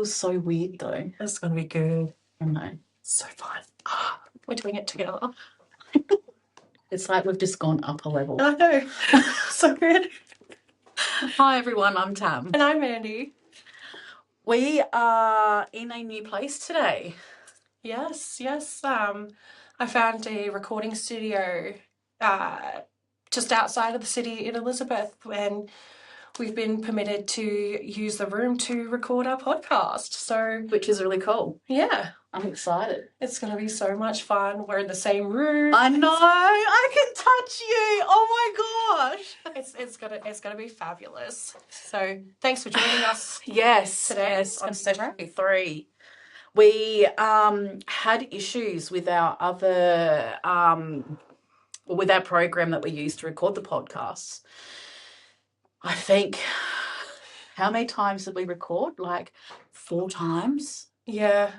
feels so weird though. It's going to be good. I know. So fun. We're doing it together. It's like we've just gone up a level. I know. So good. Hi everyone, I'm Tam. And I'm Mandy. We are in a new place today. Yes. I found a recording studio just outside of the city in Elizabeth, and we've been permitted to use the room to record our podcast. So, Which is really cool. yeah. I'm excited. It's going to be so much fun. We're in the same room. I know. I can touch you. Oh my gosh. It's gonna be fabulous. So thanks for joining us. Yes. Today Yes. on On session 3. We had issues with our other with our program that we use to record the podcasts. I think, how many times did we record? Like 4 times? Yeah,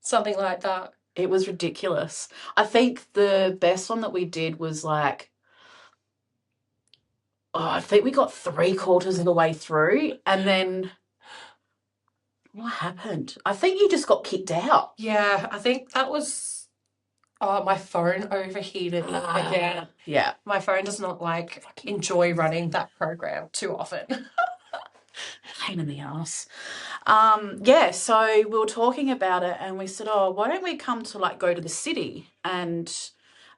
something like that. It was ridiculous. I think the best one that we did was like, I think we got 3/4 of the way through, and then what happened? I think you just got kicked out. Yeah, I think that was my phone overheated again. Yeah. My phone does not enjoy running that program too often. Pain in the ass. Yeah, so we were talking about it and we said, why don't we come to go to the city and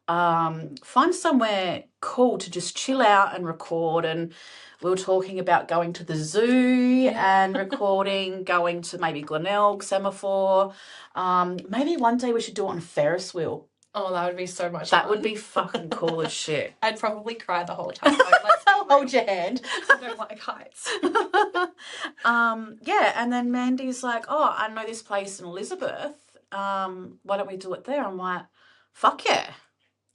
find somewhere cool to just chill out and record. And we were talking about going to the zoo and recording, going to maybe Glenelg, Semaphore. Maybe one day we should do it on a Ferris wheel. Oh, that would be so much fun. That would be fucking cool as shit. I'd probably cry the whole time. I'll hold your hand. I don't like heights. Yeah, and then Mandy's like, I know this place in Elizabeth. Why don't we do it there? I'm like, fuck yeah.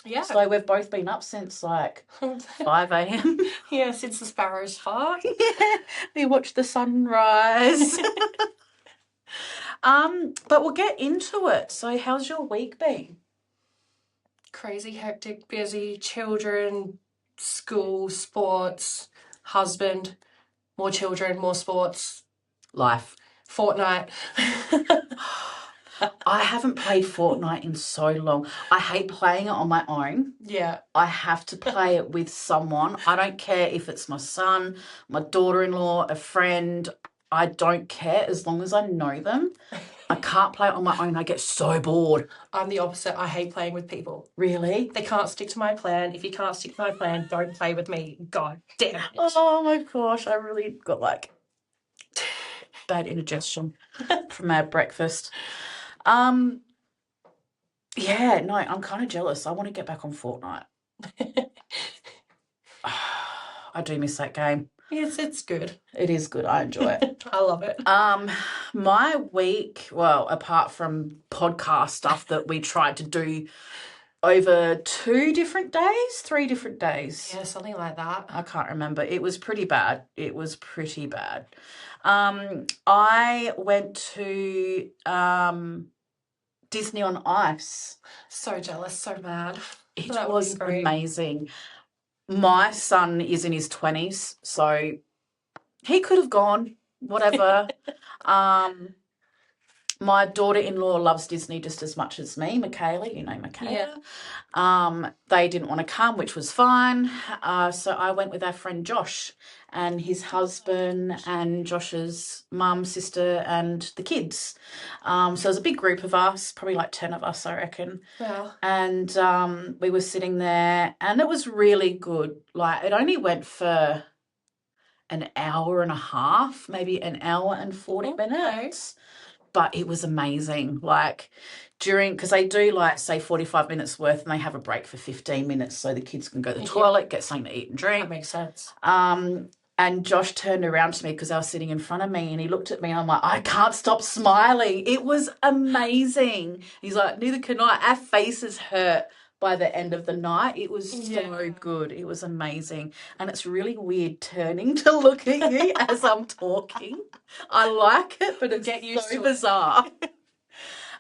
Yeah. So we've both been up since 5 a.m. Yeah, since the sparrows fart. Yeah, we watched the sunrise. But we'll get into it. So how's your week been? Crazy, hectic, busy, children, school, sports, husband, more children, more sports. Life. Fortnite. I haven't played Fortnite in so long. I hate playing it on my own. Yeah. I have to play it with someone. I don't care if it's my son, my daughter-in-law, a friend. I don't care as long as I know them. I can't play it on my own. I get so bored. I'm the opposite. I hate playing with people. Really? They can't stick to my plan. If you can't stick to my plan, don't play with me. God damn it. Oh my gosh, I really got bad indigestion from our breakfast. Yeah, no, I'm kind of jealous. I want to get back on Fortnite. I do miss that game. Yes, it's good. It is good. I enjoy it. I love it. My week, well, apart from podcast stuff that we tried to do over 3 different days. Yeah, something like that. I can't remember. It was pretty bad. I went to Disney on Ice. So jealous, so mad. It was amazing. My son is in his 20s, so he could have gone, whatever. My daughter-in-law loves Disney just as much as me, Michaela. You know Michaela. Yeah. They didn't want to come, which was fine. So I went with our friend Josh and his husband and Josh's mum, sister, and the kids. So it was a big group of us, probably 10 of us, I reckon. Wow. And we were sitting there and it was really good. It only went for an hour and a half, maybe an hour and 40 minutes. But it was amazing. Because they do say 45 minutes worth and they have a break for 15 minutes so the kids can go to the toilet, get something to eat and drink. That makes sense. And Josh turned around to me because I was sitting in front of me and he looked at me and I'm like, I can't stop smiling. It was amazing. He's like, neither can I. Our faces hurt by the end of the night. It was so good. It was amazing. And it's really weird turning to look at you as I'm talking. I like it, but it's so bizarre.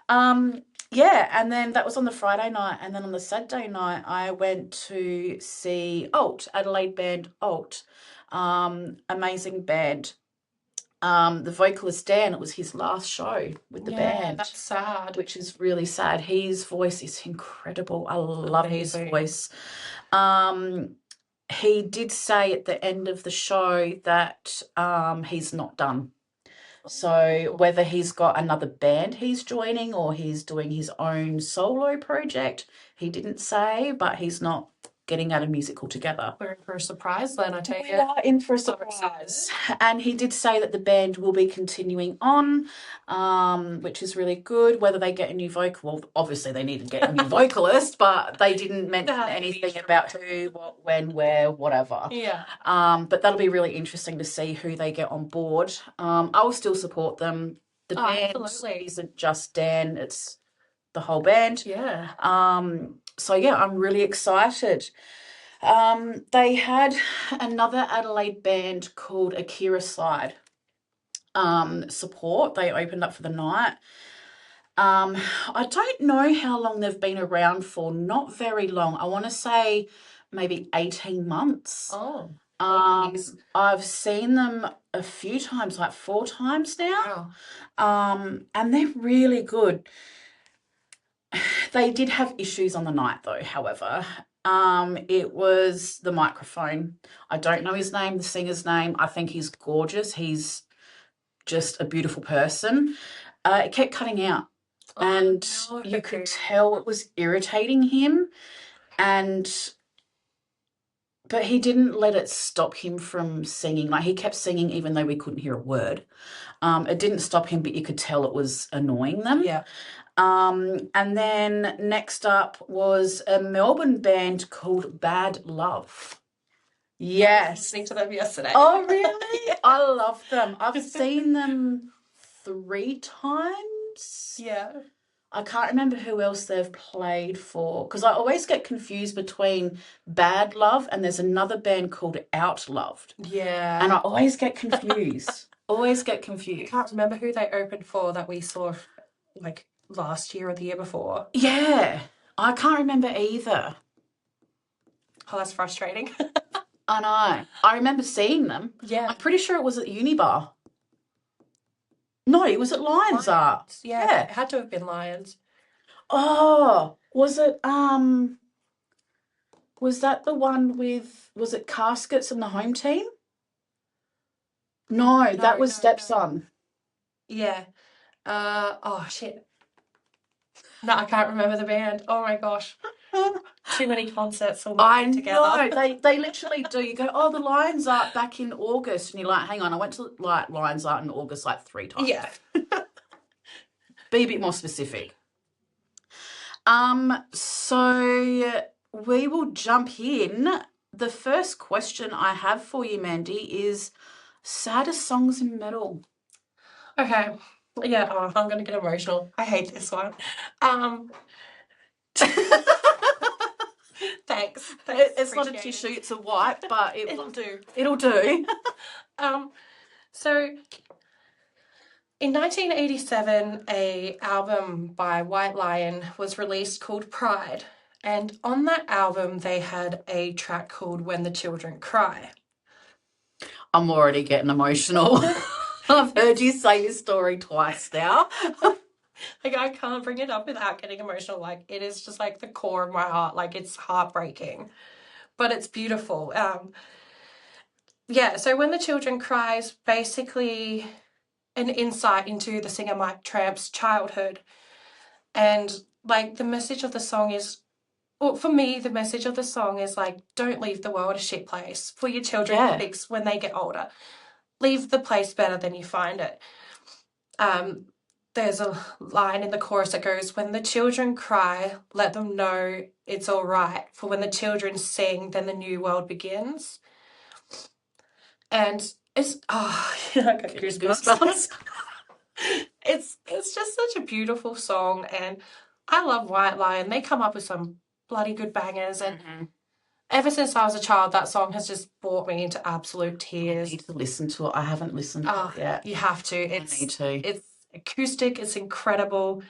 Yeah, and then that was on the Friday night. And then on the Saturday night, I went to see Adelaide band Alt. Amazing band. The vocalist Dan, it was his last show with the band. That's sad. Which is really sad. His voice is incredible. I love his Amazing. voice. He did say at the end of the show that he's not done. So whether he's got another band he's joining or he's doing his own solo project, he didn't say, but he's not getting out a musical together. We're in for a surprise then, I take We it. are in for a surprise. And he did say that the band will be continuing on, which is really good. Whether they get a new vocal, well, obviously they need to get a new vocalist, but they didn't mention anything about who, what, when, where, whatever. Yeah. But that'll be really interesting to see who they get on board. I will still support them. The band isn't just Dan, it's the whole band. Yeah. So yeah, I'm really excited. They had another Adelaide band called Akira Slide support. They opened up for the night. I don't know how long they've been around for. Not very long. I want to say maybe 18 months. Oh. I've seen them a few times, like 4 times now. Wow. And they're really good. They did have issues on the night though, however. It was the microphone. I don't know his name, the singer's name. I think he's gorgeous. He's just a beautiful person. It kept cutting out. And you could tell it was irritating him. But he didn't let it stop him from singing. Like, he kept singing even though we couldn't hear a word. It didn't stop him, but you could tell it was annoying them. Yeah. And then next up was a Melbourne band called Bad Love. Yes. I was listening to them yesterday. Oh, really? I love them. I've seen them 3 times. Yeah. I can't remember who else they've played for, because I always get confused between Bad Love and there's another band called Outloved. Yeah. And I always get confused. I can't remember who they opened for that we saw like last year or the year before. Yeah. I can't remember either. Oh, that's frustrating. I know. I remember seeing them. Yeah. I'm pretty sure it was at Unibar. No, it was at Lions Art. Yeah, it had to have been Lions. Oh, was it, was that the one with, was it Caskets and the Home Team? No, that was Stepson. Yeah. Oh, shit. No, I can't remember the band. Oh, my gosh. Too many concerts all together. I know, they literally do. You go, oh, the Lions Art back in August. And you're like, hang on, I went to like Lions Art in August like 3 times. Yeah. Be a bit more specific. So we will jump in. The first question I have for you, Mandy, is saddest songs in metal. Okay. Yeah, I'm going to get emotional. I hate this one. Thanks. It's not a tissue, it's a wipe, but it'll do. It'll do. So in 1987, an album by White Lion was released called Pride. And on that album, they had a track called When the Children Cry. I'm already getting emotional. I've heard you say this story twice now. Like, I can't bring it up without getting emotional. Like, it is just like the core of my heart. Like, it's heartbreaking, but it's beautiful. Yeah, so When the Children Cry is basically an insight into the singer Mike Tramp's childhood. And, like, the message of the song is, well, for me, the message of the song is, like, don't leave the world a shit place for your children to fix when they get older. Leave the place better than you find it. There's a line in the chorus that goes, when the children cry, let them know it's all right. For when the children sing, then the new world begins. And it's, I got goosebumps. It's just such a beautiful song. And I love White Lion. They come up with some bloody good bangers. And ever since I was a child, that song has just brought me into absolute tears. I need to listen to it. I haven't listened to it yet. You have to. I need to. It's acoustic. It's incredible.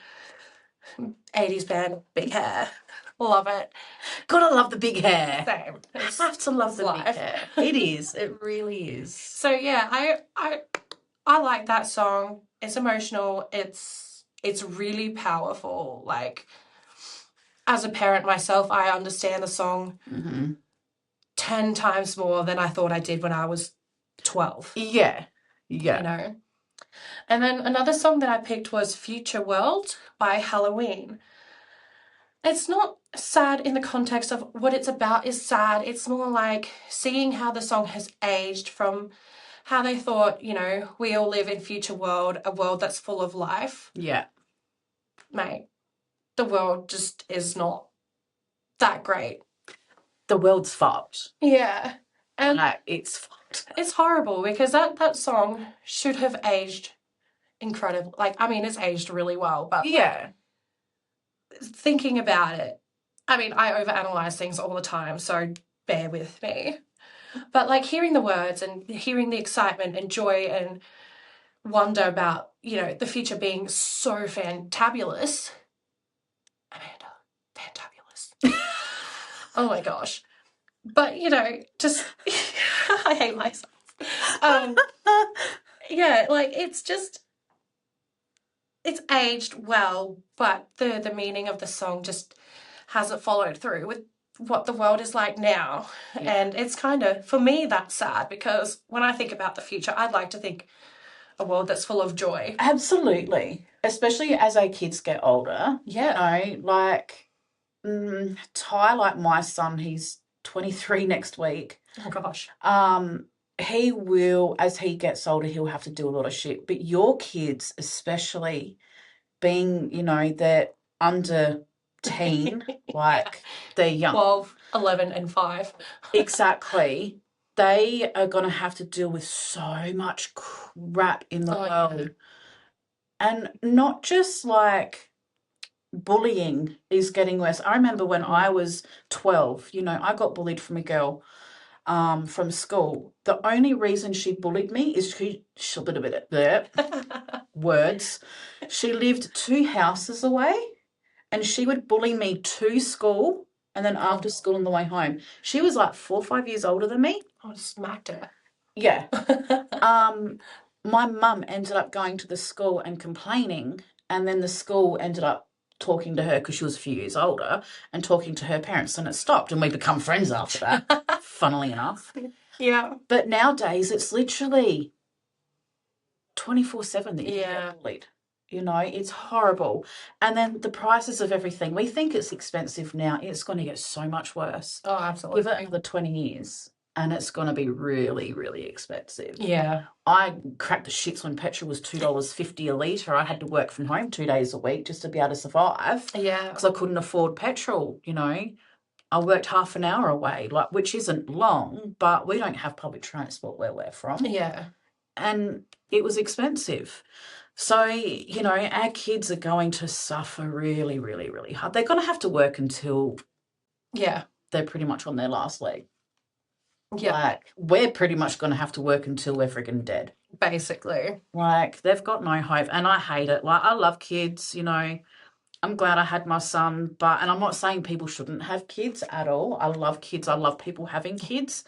80s band, big hair. Love it. Gotta love the big hair. Same. I have to love the big hair. It is. It really is. So yeah, I I like that song. It's emotional. It's really powerful. Like, as a parent myself, I understand the song 10 times more than I thought I did when I was 12. Yeah. Yeah. You know? And then another song that I picked was Future World by Halloween. It's not sad in the context of what it's about is sad. It's more like seeing how the song has aged from how they thought, you know, we all live in future world, a world that's full of life. Yeah. Mate, the world just is not that great. The world's fucked. Yeah. And it's fucked. It's horrible because that song should have aged incredible. Like, I mean, it's aged really well, but yeah, thinking about it, I mean, I overanalyze things all the time, so bear with me. But like hearing the words and hearing the excitement and joy and wonder about, you know, the future being so fantabulous. Amanda, fantabulous. Oh my gosh. But, you know, just, I hate myself. Yeah, like it's aged well, but the meaning of the song just hasn't followed through with what the world is like now. Yeah. And it's kind of, for me, that's sad because when I think about the future, I'd like to think a world that's full of joy. Absolutely. Especially as our kids get older. Yeah. You know, like Ty, like my son, he's 23 next week. Oh gosh. He will, as he gets older, he'll have to do a lot of shit. But your kids, especially being, you know, they're under teen, like they're young. 12, 11 and 5. Exactly. They are going to have to deal with so much crap in the world. Yeah. And not just like bullying is getting worse. I remember when I was 12, you know, I got bullied from a girl from school. The only reason she bullied me is she a bit of it words. She lived 2 houses away and she would bully me to school and then after school on the way home. She was like 4 or 5 years older than me. I smacked her. Yeah. My mum ended up going to the school and complaining, and then the school ended up talking to her because she was a few years older and talking to her parents, and it stopped and we become friends after that, funnily enough. Yeah. But nowadays it's literally 24/7 that you get bullied. You know, it's horrible. And then the prices of everything. We think it's expensive now. It's going to get so much worse. Oh, absolutely. Give it another 20 years and it's going to be really, really expensive. Yeah. I cracked the shits when petrol was $2.50 a litre. I had to work from home 2 days a week just to be able to survive. Yeah. Because I couldn't afford petrol, you know. I worked half an hour away, like which isn't long, but we don't have public transport where we're from. Yeah. And it was expensive. So, you know, our kids are going to suffer really, really, really hard. They're going to have to work until they're pretty much on their last leg. Yeah. Like, we're pretty much going to have to work until we're friggin' dead. Basically. Like, they've got no hope. And I hate it. Like, I love kids, you know. I'm glad I had my son. And I'm not saying people shouldn't have kids at all. I love kids. I love people having kids.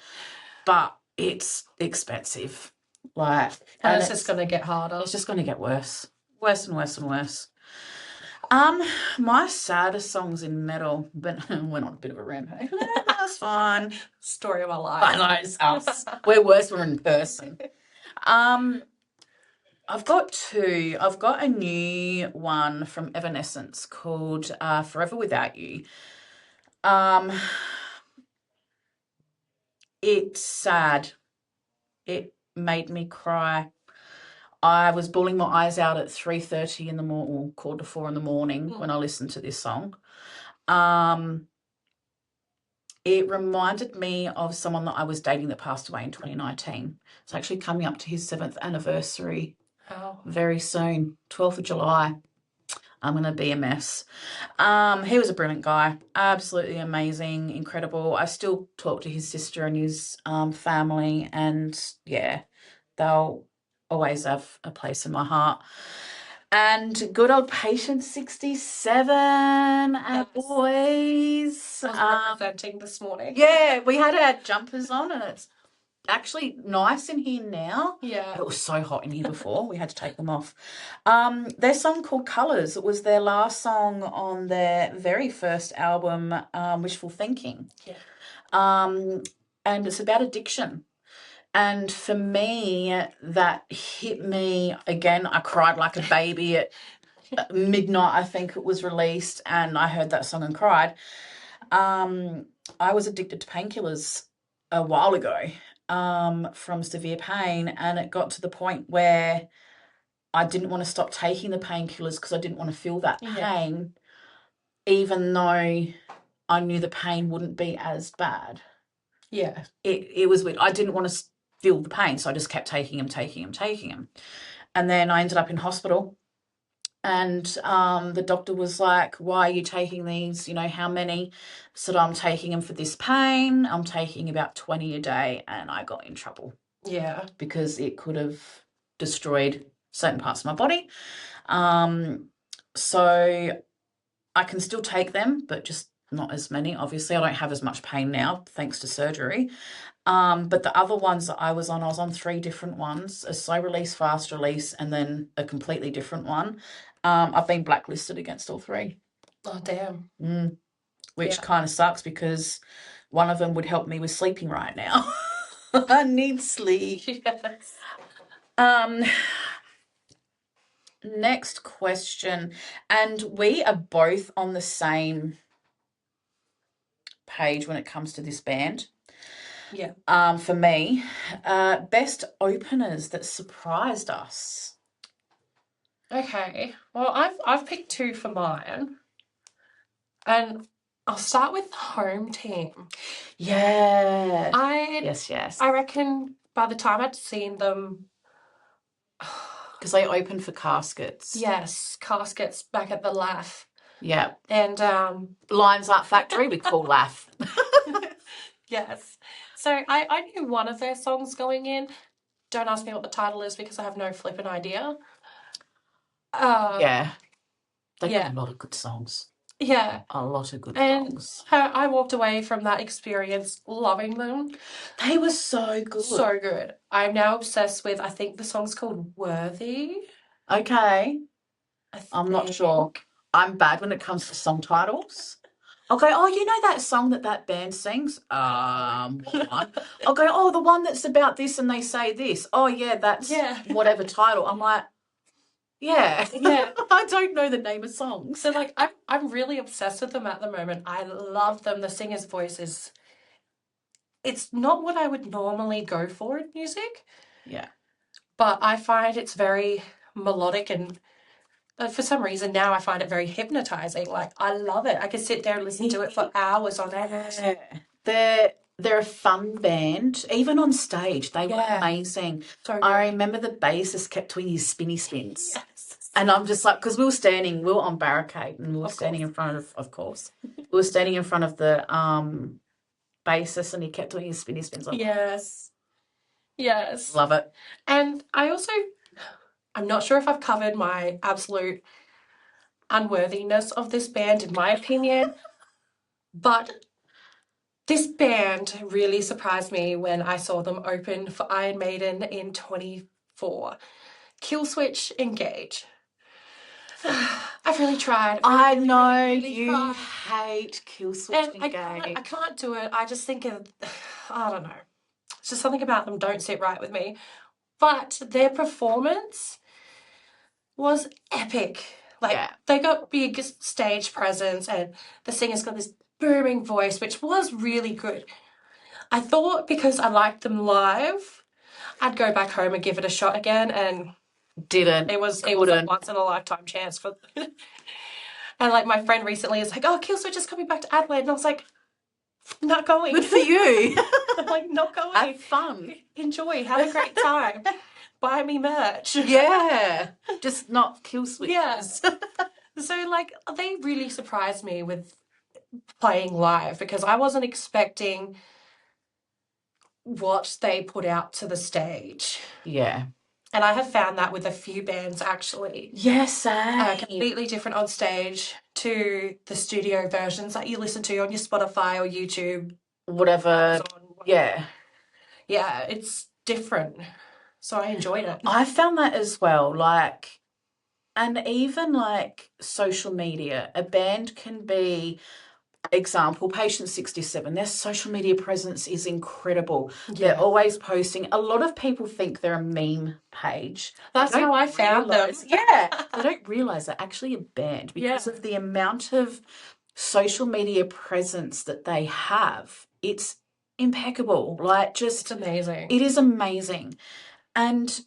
But it's expensive. Like, and it's just going to get harder. It's just going to get worse. Worse and worse and worse. My saddest songs in metal, but went on a bit of a rampage. That's fine. Story of our life. I know, it's us. We're worse when we're in person. I've got 2. I've got a new one from Evanescence called Forever Without You. It's sad. It made me cry. I was bawling my eyes out at 3:30 in the morning, 3:45 in the morning when I listened to this song. It reminded me of someone that I was dating that passed away in 2019. It's actually coming up to his 7th anniversary very soon, 12th of July. I'm going to be a mess. He was a brilliant guy, absolutely amazing, incredible. I still talk to his sister and his family, and yeah, they'll always have a place in my heart. And good old Patient 67, our boys. I was representing this morning. Yeah, we had our jumpers on and it's actually nice in here now. Yeah. But it was so hot in here before. We had to take them off. Their song called Colours. It was their last song on their very first album, Wishful Thinking. Yeah. And it's about addiction. And for me, that hit me again. I cried like a baby at midnight, I think it was released, and I heard that song and cried. I was addicted to painkillers a while ago from severe pain, and it got to the point where I didn't want to stop taking the painkillers because I didn't want to feel that pain, even though I knew the pain wouldn't be as bad. Yeah. It was weird. I didn't want to feel the pain, so I just kept taking them. And then I ended up in hospital. And the doctor was like, why are you taking these? You know, how many? So I'm taking them for this pain. I'm taking about 20 a day. And I got in trouble. Yeah. Because it could have destroyed certain parts of my body. So I can still take them, but just not as many. Obviously, I don't have as much pain now, thanks to surgery. But the other ones that I was on 3 different ones, a slow release, fast release, and then a completely different one. I've been blacklisted against all 3. Oh, damn. Which kind of sucks because one of them would help me with sleeping right now. I need sleep. Yes. Next question. And we are both on the same page when it comes to this band. Yeah. For me, best openers that surprised us. Okay. Well, I've picked 2 for mine. And I'll start with the home team. Yeah. Yes. I reckon by the time I'd seen them, because they opened for Caskets. Yes, Caskets back at the Laugh. Yeah. And Lions Art Factory, we call Laugh. Yes. So I knew one of their songs going in. Don't ask me what the title is because I have no flipping idea. Yeah. They got a lot of good songs. Yeah. A lot of good songs. I walked away from that experience loving them. They were so good. So good. I'm now obsessed with, I think the song's called Worthy. Okay. I'm not sure. I'm bad when it comes to song titles. I'll go, oh, you know that song that band sings? What one? I'll go, oh, the one that's about this and they say this. Oh, yeah, that's whatever title. I'm like, yeah. I don't know the name of songs. So, like, I'm really obsessed with them at the moment. I love them. The singer's voice is... It's not what I would normally go for in music. Yeah. But I find it's very melodic and... for some reason now I find it very hypnotizing. Like, I love it. I could sit there and listen to it for hours on end. They're a fun band. Even on stage, they were amazing. So I remember the bassist kept doing his spinny spins. Yes. And I'm just like, because we were on barricade and we were standing in front of course. We were standing in front of the bassist and he kept doing his spinny spins. Yes. Yes. Love it. And I'm not sure if I've covered my absolute unworthiness of this band, in my opinion, but this band really surprised me when I saw them open for Iron Maiden in 24. Killswitch Engage. I've really tried. I know you hate Killswitch Engage. I can't do it. I just think I don't know. It's just something about them don't sit right with me. But their performance was epic. Like, they got big stage presence and the singer's got this booming voice, which was really good. I thought because I liked them live, I'd go back home and give it a shot again, and didn't. It was a once in a lifetime chance for. And like my friend recently is like, "Oh, Killswitch is coming back to Adelaide," and I was like, "Not going." Good for you. I'm like, not going. Have fun. Enjoy. Have a great time. Buy me merch. Yeah. Just not Killswitch. Yes. So like they really surprised me with playing live because I wasn't expecting what they put out to the stage. Yeah. And I have found that with a few bands actually. Yes, completely different on stage to the studio versions that you listen to on your Spotify or YouTube. Whatever. Amazon, yeah. Yeah, it's different. So I enjoyed it. I found that as well. Like, and even like social media, a band can be, example, Patient 67, their social media presence is incredible. They're Yeah. always posting. A lot of people think they're a meme page. That's They don't how I found them. realise- Yeah, they don't realise they're actually a band because Yeah. of the amount of social media presence that they have. It's impeccable. Like, It's just, amazing. it is amazing. And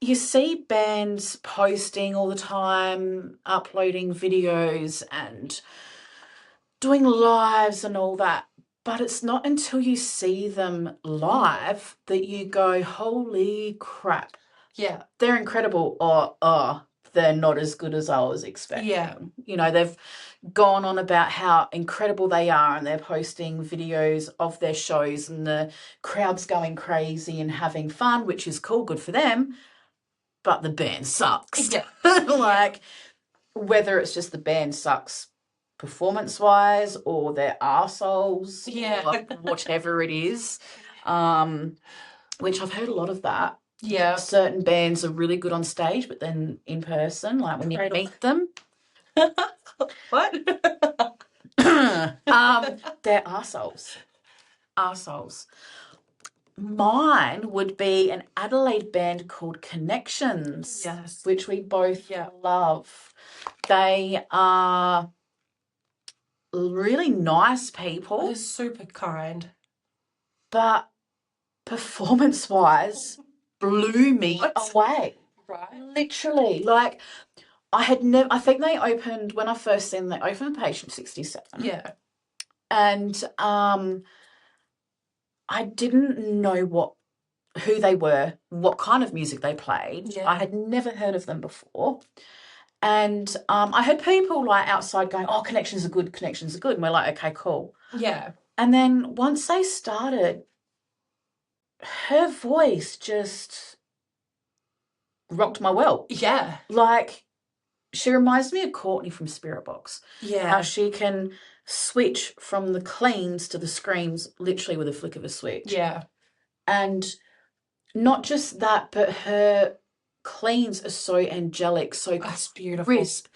you see bands posting all the time, uploading videos and doing lives and all that. But it's not until you see them live that you go, holy crap, Yeah. they're incredible, or oh, they're not as good as I was expecting. Yeah. You know, they've gone on about how incredible they are and they're posting videos of their shows and the crowd's going crazy and having fun, which is cool, good for them. But the band sucks. Yeah. Like, whether it's just the band sucks performance-wise or they're arseholes Yeah. or whatever it is, which I've heard a lot of that. Yeah. Certain bands are really good on stage, but then in person, like when you Right. meet them, What? they're arseholes. Arseholes. Mine would be an Adelaide band called Connections, Yes. which we both Yeah. love. They are really nice people, They're super kind. but performance-wise, blew me What? away. Right. Literally, like, I had never. I think they opened when I first seen them. They opened Patient 67. Yeah. And I didn't know who they were, what kind of music they played. Yeah. I had never heard of them before. And I heard people like outside going, oh, Connections are good, Connections are good. And we're like, okay, cool. Yeah. And then once they started, her voice just rocked my world. Yeah. Like, she reminds me of Courtney from Spirit Box. How Yeah. she can switch from the cleans to the screams literally with a flick of a switch. Yeah. And not just that, but her cleans are so angelic, so That's beautiful. crisp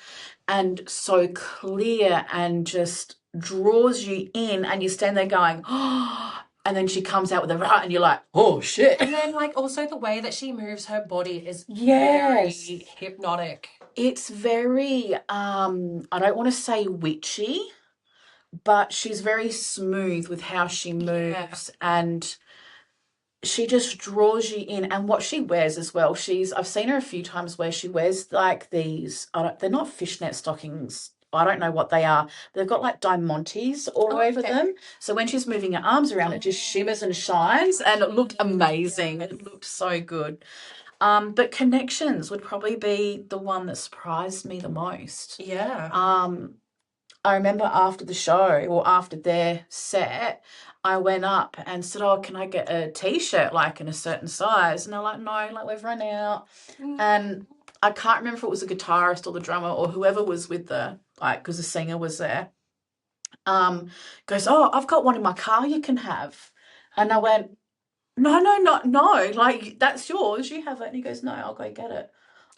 and so clear and just draws you in, and you stand there going, oh, and then she comes out with a right and you're like, oh shit. And then like also the way that she moves her body is Yes. very hypnotic. It's very I don't want to say witchy, but she's very smooth with how she moves. And she just draws you in. And what she wears as well, I've seen her a few times where she wears like these, they're not fishnet stockings, I don't know what they are. They've got like diamantes all over them. So when she's moving her arms around, it just shimmers and shines, and it looked amazing. It looked so good. But Connections would probably be the one that surprised me the most. Yeah. I remember after the show or after their set, I went up and said, oh, can I get a t-shirt like in a certain size? And they're like, no, like we've run out. And I can't remember if it was the guitarist or the drummer or whoever was with because the singer was there. Goes, oh, I've got one in my car you can have. And I went, no, like that's yours, you have it. And he goes, no, I'll go get it.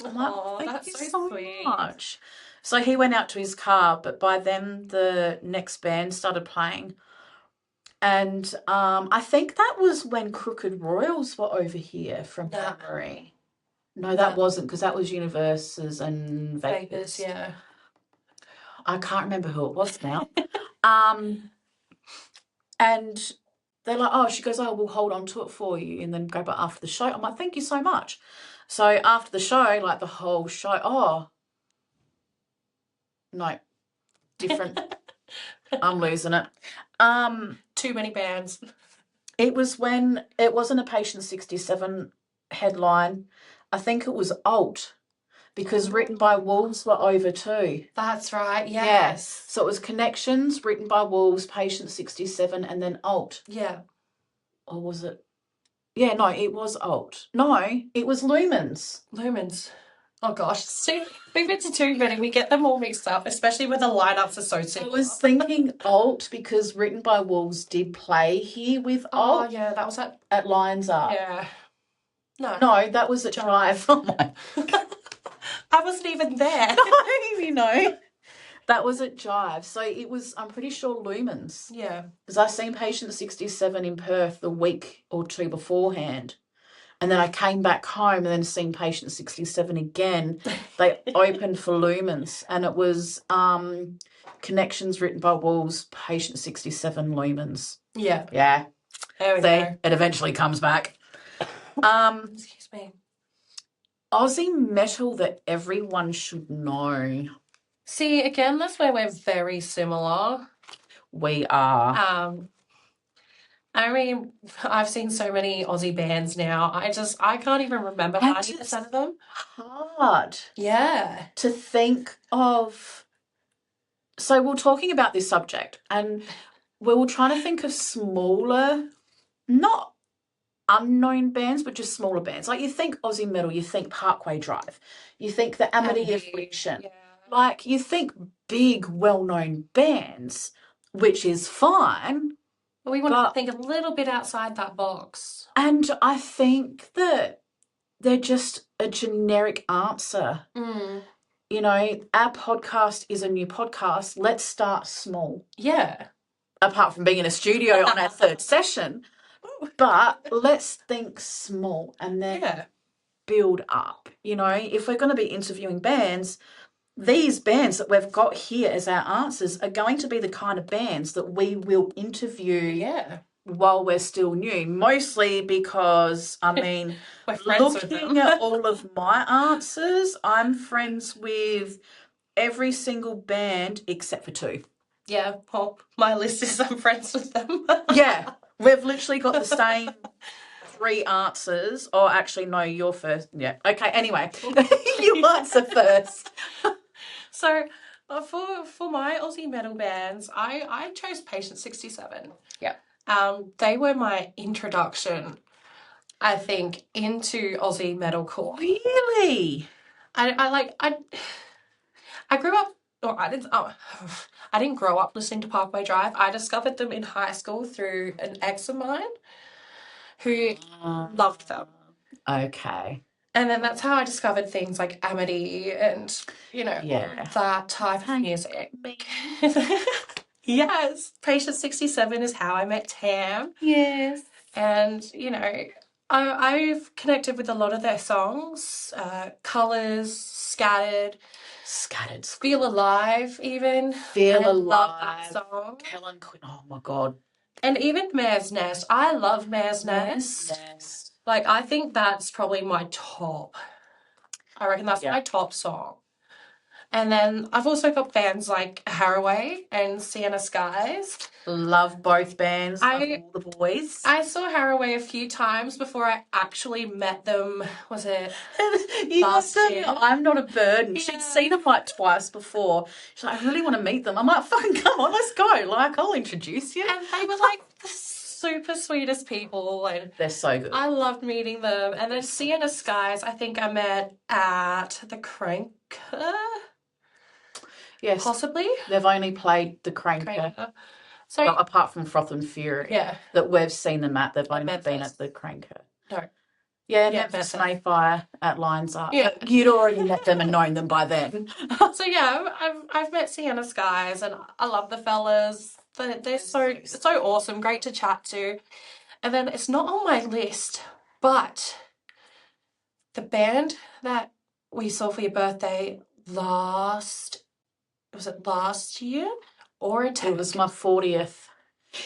I'm like, thank you so much. So he went out to his car, but by then the next band started playing. And I think that was when Crooked Royals were over here from memory. No, that wasn't, because that was Universes and Vapors. Yeah. I can't remember who it was now. And they're like, oh, she goes, oh, we'll hold on to it for you and then go back after the show. I'm like, thank you so much. So after the show, like the whole show, oh, no, different. I'm losing it. Too many bands. It was when it wasn't a Patient 67 headline. I think it was Alt, because Written by Wolves were over too. That's right. Yes. So it was Connections, Written by Wolves, Patient 67, and then Alt. Yeah. Or was it? Yeah, no, it was Alt. No, it was Lumens. Lumens. Oh gosh, we've been to too many. We get them all mixed up, especially when the lineups are so I similar. was thinking Alt because Written by Wolves did play here with Oh Alt yeah, that was at Lions Up. yeah. No. No, that was at Jive. Oh my. I wasn't even there. That was at Jive. So it was, I'm pretty sure, Lumens. Yeah. Because I seen Patient 67 in Perth the week or two beforehand. And then I came back home and then seen Patient 67 again. They opened for Lumens, and it was Connections, Written by Wolves, Patient 67, Lumens. Yeah. Yeah. There we go. It eventually comes back. Excuse me. Aussie metal that everyone should know. See, again, that's where we're very similar. We are. I mean, I've seen so many Aussie bands now. I can't even remember 90% of them. Hard. Yeah. To think of. So we're talking about this subject, and we were trying to think of smaller, not unknown bands, but just smaller bands. Like you think Aussie metal, you think Parkway Drive, you think the Amity Affliction. Yeah. Like you think big, well-known bands, which is fine. But we want to think a little bit outside that box. And I think that they're just a generic answer. You know, our podcast is a new podcast. Let's start small. Yeah. Apart from being in a studio on our third session. But let's think small and then build up. You know, if we're going to be interviewing bands, these bands that we've got here as our answers are going to be the kind of bands that we will interview while we're still new. Mostly because, I mean, we're friends with looking at all of my answers, I'm friends with every single band except for two. Yeah, well, my list is I'm friends with them. Yeah, we've literally got the same 3 answers. Or actually, no, you're first. Yeah. Okay, anyway, you answer first. So, for my Aussie metal bands, I chose Patient 67. Yeah. They were my introduction, I think, into Aussie metalcore. Really? I grew up, or I didn't grow up listening to Parkway Drive. I discovered them in high school through an ex of mine who loved them. Okay. And then that's how I discovered things like Amity and, you know, that type of music. Yes. Patient 67 is how I met Tam. Yes. And, you know, I've connected with a lot of their songs. Colours, Scattered, Feel Alive even. Feel Alive. Love that song. Helen Quinn. Oh, my God. And even Mare's Nest. I love Mare's Nest. Like, I think that's probably my top. I reckon that's my top song. And then I've also got bands like Haraway and Sienna Skies. Love both bands. Love all the boys. I saw Haraway a few times before I actually met them. Was it last year? I'm not a burden. Yeah. She'd seen them like twice before. She's like, I really want to meet them. I'm like, fucking come on, let's go. Like, I'll introduce you. And they were like the super sweetest people. And they're so good. I loved meeting them. And then Sienna Skies, I think I met at the Cranker. Yes. Possibly. They've only played the Cranker. So, well, apart from Froth and Fury. Yeah. That we've seen them at. They've only been at the Cranker. No. Yeah, Memphis Mayfire at Lions Up. Yeah. You'd already met them and known them by then. So yeah, I've met Sienna Skies and I love the fellas. They're so awesome, great to chat to. And then it's not on my list, but the band that we saw for your birthday last year? Or it was my 40th.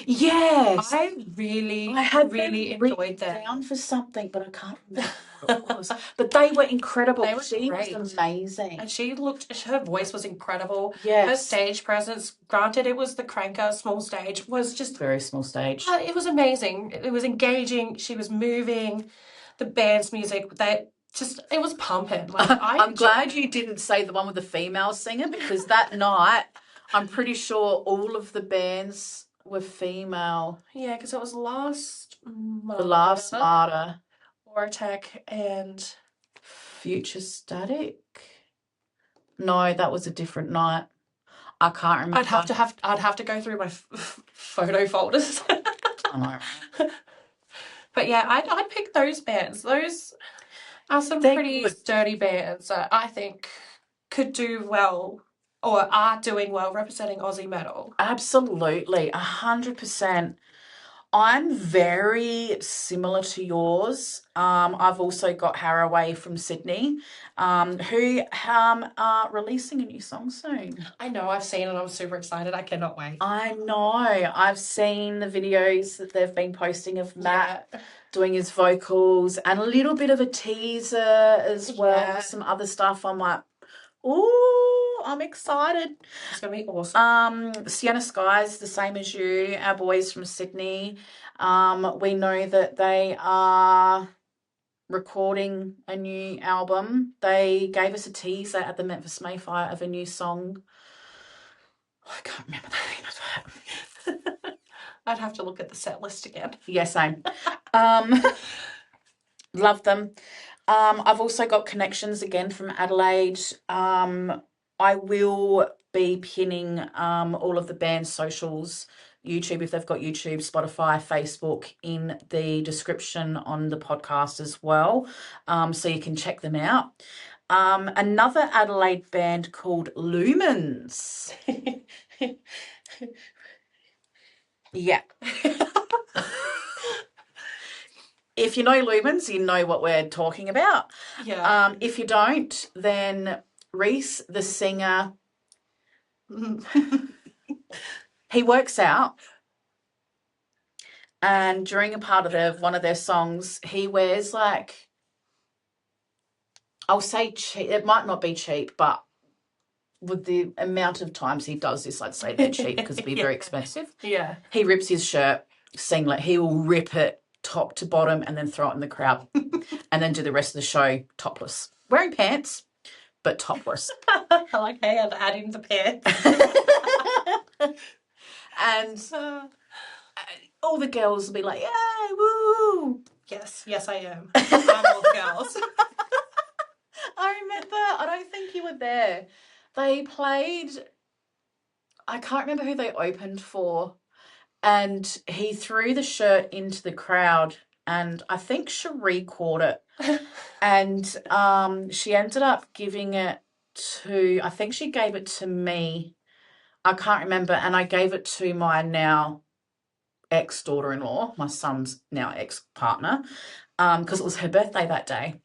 Yes. I had really enjoyed that. Down for something, but I can't remember what it was. But they were incredible. She was amazing. And her voice was incredible. Yes. Her stage presence, granted it was the Cranker small stage, was just very small stage. It was amazing. It was engaging. She was moving. The band's music, it was pumping. Like, I'm glad you didn't say the one with the female singer, because that night I'm pretty sure all of the bands were female. Yeah, because it was Last Martyr, The Last Martyr, Vortec, and Future Static. No, that was a different night. I can't remember. I'd have to go through my photo folders. I know. But yeah, I'd pick those bands. Those are some They're pretty good. sturdy bands that I think could do well or are doing well representing Aussie metal. Absolutely, 100%. I'm very similar to yours. I've also got Haraway from Sydney, who are releasing a new song soon. I know, I've seen it. I'm super excited. I cannot wait. I know. I've seen the videos that they've been posting of Matt doing his vocals and a little bit of a teaser as well. Some other stuff. I'm like, ooh, I'm excited. It's going to be awesome. Sienna Skies, the same as you, our boys from Sydney. We know that they are recording a new album. They gave us a teaser at the Memphis Mayfire of a new song. I can't remember the name of it. I'd have to look at the set list again. Yeah, same. Love them. I've also got connections again from Adelaide. I will be pinning all of the band's socials, YouTube if they've got YouTube, Spotify, Facebook in the description on the podcast as well, so you can check them out. Another Adelaide band called Lumens. Yeah. If you know Lumens, you know what we're talking about. Yeah. If you don't, then Reese, the singer, he works out, and during a part of one of their songs, he wears like, I'll say cheap, it might not be cheap, but with the amount of times he does this, I'd say they're cheap because it'd be very expensive. Yeah. He rips his shirt, singlet, he will rip it top to bottom and then throw it in the crowd and then do the rest of the show topless. Wearing pants, but topless. I like how you had to add in the pants. And all the girls will be like, yeah, woo. Yes, I am. I'm all the girls. I remember, I don't think you were there. They played, I can't remember who they opened for, and he threw the shirt into the crowd, and I think Cherie caught it. And she ended up giving it to, I think she gave it to me. I can't remember. And I gave it to my now ex-daughter-in-law, my son's now ex-partner, because it was her birthday that day.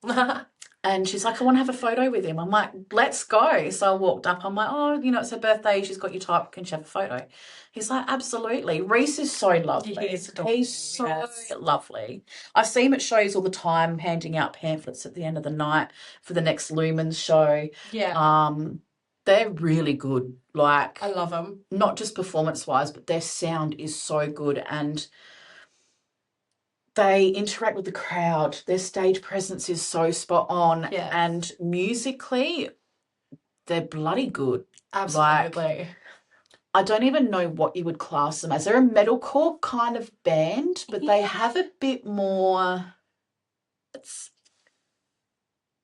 And she's like, I want to have a photo with him. I'm like, let's go. So I walked up. I'm like, oh, it's her birthday. She's got your type. Can she have a photo? He's like, absolutely. Reese is so lovely. He's so lovely. I see him at shows all the time, handing out pamphlets at the end of the night for the next Lumens show. Yeah. They're really good. Like, I love them. Not just performance-wise, but their sound is so good, and they interact with the crowd. Their stage presence is so spot on. Yeah. And musically, they're bloody good. Absolutely. Like, I don't even know what you would class them as. They're a metalcore kind of band, but they have a bit more...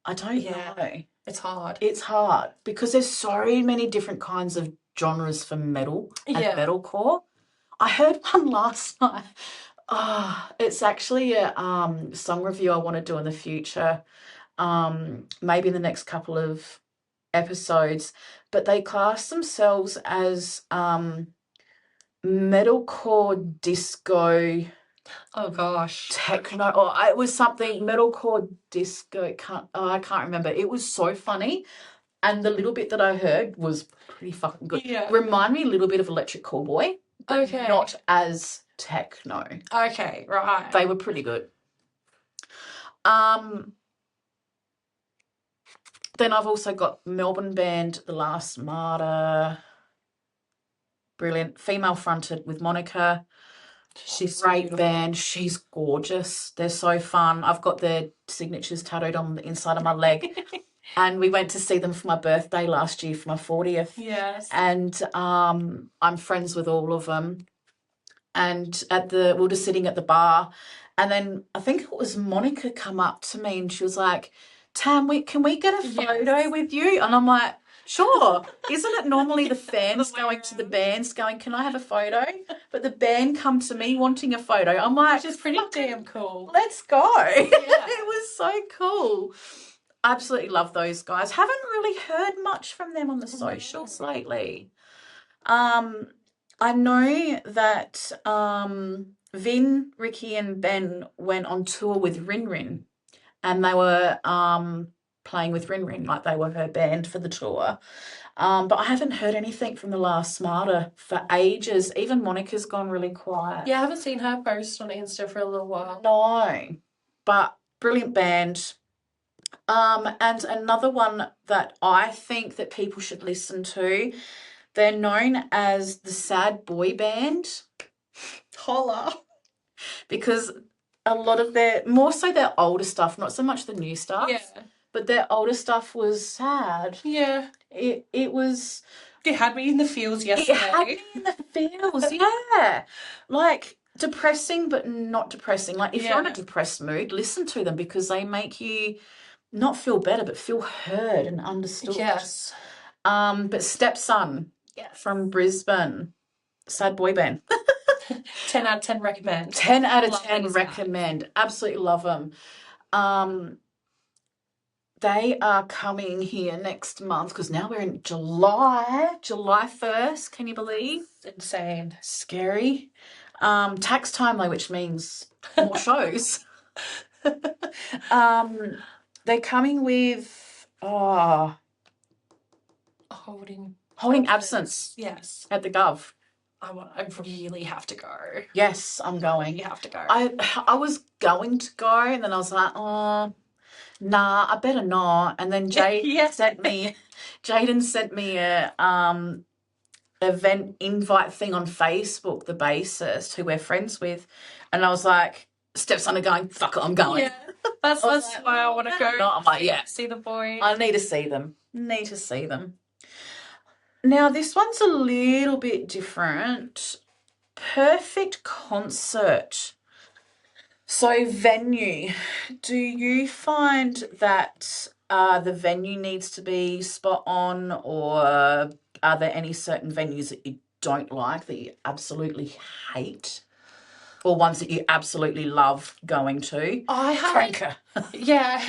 I don't know. It's hard. It's hard because there's so many different kinds of genres for metal and metalcore. I heard one last night. It's actually a song review I want to do in the future, maybe in the next couple of episodes, but they class themselves as metalcore disco. Oh gosh. Techno, or it was something metalcore disco. I can't remember. It was so funny, and the little bit that I heard was pretty fucking good. Yeah. Remind me a little bit of Electric Callboy, but not as techno. Okay, right. They were pretty good. Then I've also got Melbourne band, The Last Martyr. Brilliant. Female fronted with Monica. She's a great band. She's gorgeous. They're so fun. I've got their signatures tattooed on the inside of my leg. And we went to see them for my birthday last year for my 40th. Yes. And I'm friends with all of them. And we were just sitting at the bar. And then I think it was Monica come up to me and she was like, Tam, can we get a photo Yes. with you? And I'm like, sure. Isn't it normally the fans going to the bands going, can I have a photo? But the band come to me wanting a photo. I'm like, Which is pretty damn cool. let's go. Yeah. It was so cool. Absolutely love those guys. Haven't really heard much from them on the socials lately. I know that Vin, Ricky, and Ben went on tour with Rin Rin, and they were playing with Rin Rin, like they were her band for the tour. But I haven't heard anything from the Last Smarter for ages. Even Monica's gone really quiet. Yeah, I haven't seen her post on Insta for a little while. No, but brilliant band. And another one that I think that people should listen to, they're known as the Sad Boy Band. Holla. Because a lot of more so their older stuff, not so much the new stuff. Yeah. But their older stuff was sad. Yeah. It was... It had me in the feels yesterday. It had me in the feels, yeah. Like, depressing, but not depressing. Like, if you're in a depressed mood, listen to them because they make you not feel better, but feel heard and understood. Yes. But Stepson from Brisbane, sad boy band. 10 out of 10 recommend. 10 out of 10 recommend. Absolutely love them. They are coming here next month because now we're in July 1st. Can you believe? Insane. Scary. Tax time though, which means more shows. They're coming with Holding absence. Yes. At the Gov. I really have to go. Yes, I'm going. You have to go. I was going to go and then I was like, oh, nah, I better not. And then Jaden sent me a event invite thing on Facebook, the bassist who we're friends with, and I was like, stepson are going, fuck it, I'm going. Yeah, that's why I want to go. No, I'm like, yeah, see the boy. I need to see them. Now this one's a little bit different. Perfect concert. So venue, do you find that the venue needs to be spot on, or are there any certain venues that you don't like, that you absolutely hate, or ones that you absolutely love going to? I have Cranker. Yeah,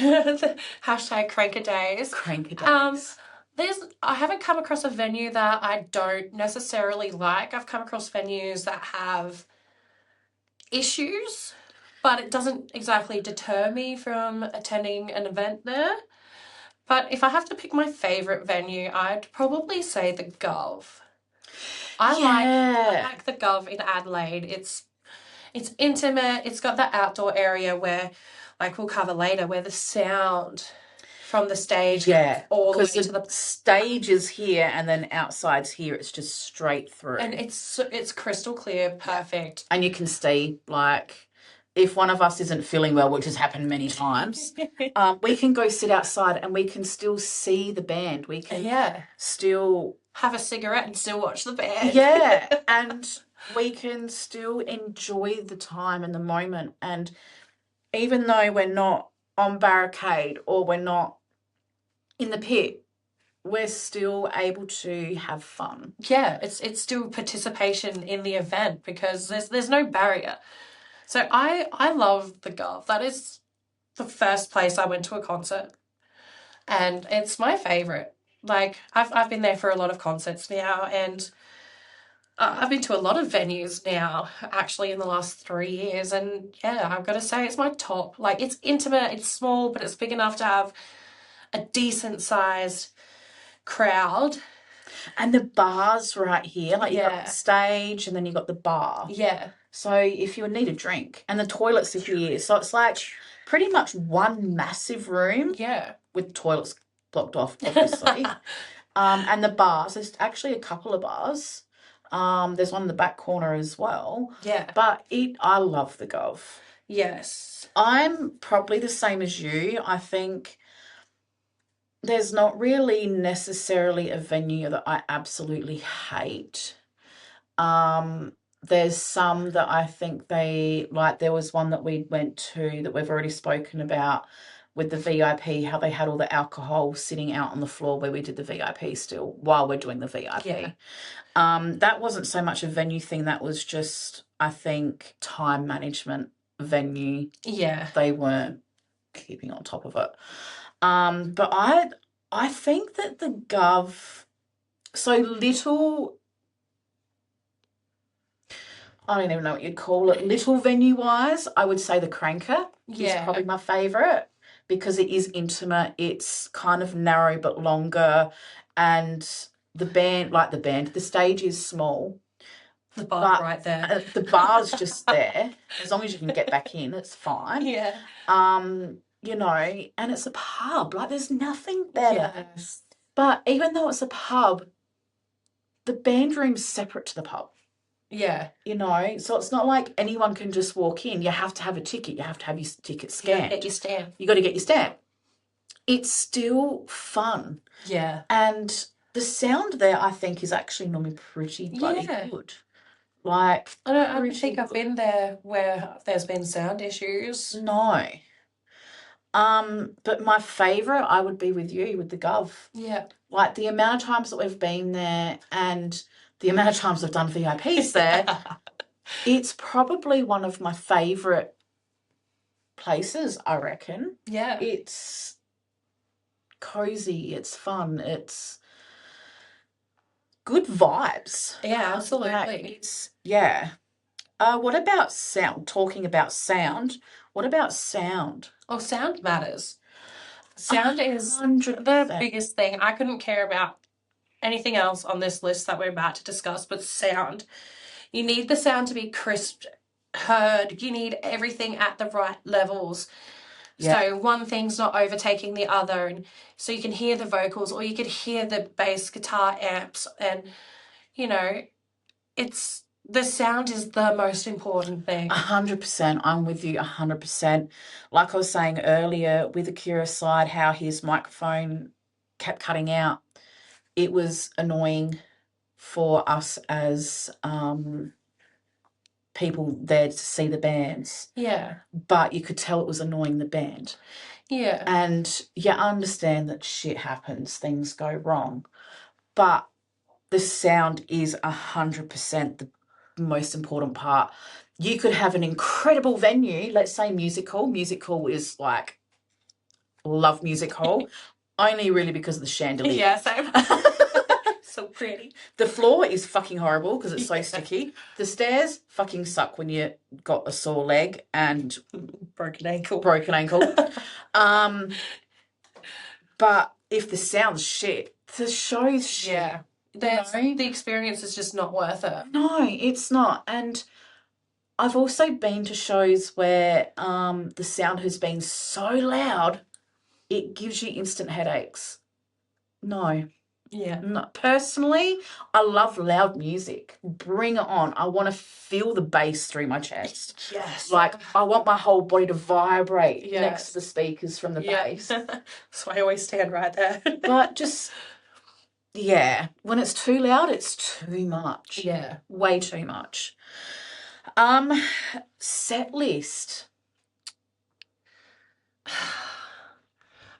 hashtag Cranker Days. Cranker Days. I haven't come across a venue that I don't necessarily like. I've come across venues that have issues, but it doesn't exactly deter me from attending an event there. But if I have to pick my favourite venue, I'd probably say the Gov. I like the Gov in Adelaide. It's intimate. It's got that outdoor area where, like we'll cover later, where the sound from the stage all the way to the stage is here and then outside's here. It's just straight through. And it's crystal clear, perfect. And you can see, like, if one of us isn't feeling well, which has happened many times, we can go sit outside and we can still see the band. We can still have a cigarette and still watch the band. Yeah, and we can still enjoy the time and the moment. And even though we're not on barricade or we're not in the pit, we're still able to have fun. Yeah, it's still participation in the event because there's no barrier. So I love the Gov. That is the first place I went to a concert, and it's my favourite. Like I've been there for a lot of concerts now, and I've been to a lot of venues now, actually, in the last 3 years, and yeah, I've got to say it's my top. Like, it's intimate, it's small, but it's big enough to have a decent sized crowd. And the bar's right here, like you got the stage and then you got the bar. Yeah. So if you need a drink, and the toilets are here, so it's like pretty much one massive room. Yeah. With toilets blocked off, obviously. And the bars, there's actually a couple of bars. There's one in the back corner as well. Yeah. But I love the Gov. Yes. I'm probably the same as you. I think there's not really necessarily a venue that I absolutely hate. There's some that I think there was one that we went to that we've already spoken about, with the VIP, how they had all the alcohol sitting out on the floor where we did the VIP still while we're doing the VIP. Yeah. That wasn't so much a venue thing. That was just, I think, time management venue. Yeah. They weren't keeping on top of it. But I think that the Gov, so little, I don't even know what you'd call it, little venue-wise, I would say the Cranker is probably my favourite because it is intimate. It's kind of narrow but longer, and the stage is small. The bar right there. The bar's just there. As long as you can get back in, it's fine. Yeah. You know, and it's a pub. Like, there's nothing better. Yes. But even though it's a pub, the band room's separate to the pub. Yeah. You know, so it's not like anyone can just walk in. You have to have a ticket. You have to have your ticket scanned. Get your stamp. You got to get your stamp. It's still fun. Yeah. And the sound there, I think, is actually normally pretty bloody good. Like, I don't think I've been there where there's been sound issues. No. But my favourite, I would be with you, with the Gov. Yeah. Like, the amount of times that we've been there and the amount of times I've done VIPs there, it's probably one of my favourite places, I reckon. Yeah. It's cosy, it's fun, it's good vibes. Yeah, absolutely. What about sound? Talking about sound, what about sound? Oh, sound matters. Sound is 100%. the biggest thing. I couldn't care about anything else on this list that we're about to discuss, but sound. You need the sound to be crisp, heard. You need everything at the right levels. Yeah. So one thing's not overtaking the other, and so you can hear the vocals or you could hear the bass guitar amps, and you know, the sound is the most important thing. 100%. I'm with you 100%. Like I was saying earlier with Akira Slide, how his microphone kept cutting out. It was annoying for us as people there to see the bands. Yeah. But you could tell it was annoying the band. Yeah. And I understand that shit happens, things go wrong. But the sound is 100% the most important part. You could have an incredible venue, let's say music hall. Music hall is like, love music hall, only really because of the chandelier. Yeah, same. So pretty. The floor is fucking horrible because it's so sticky. The stairs fucking suck when you got a sore leg and broken ankle. But if the sound's shit, the show's shit. Yeah. The experience is just not worth it. No, it's not. And I've also been to shows where the sound has been so loud, it gives you instant headaches. No. Yeah. No. Personally, I love loud music. Bring it on. I want to feel the bass through my chest. Yes. Like, I want my whole body to vibrate next to the speakers from the bass. So I always stand right there. But just... yeah, when it's too loud, it's too much. Yeah. Way too much. Set list.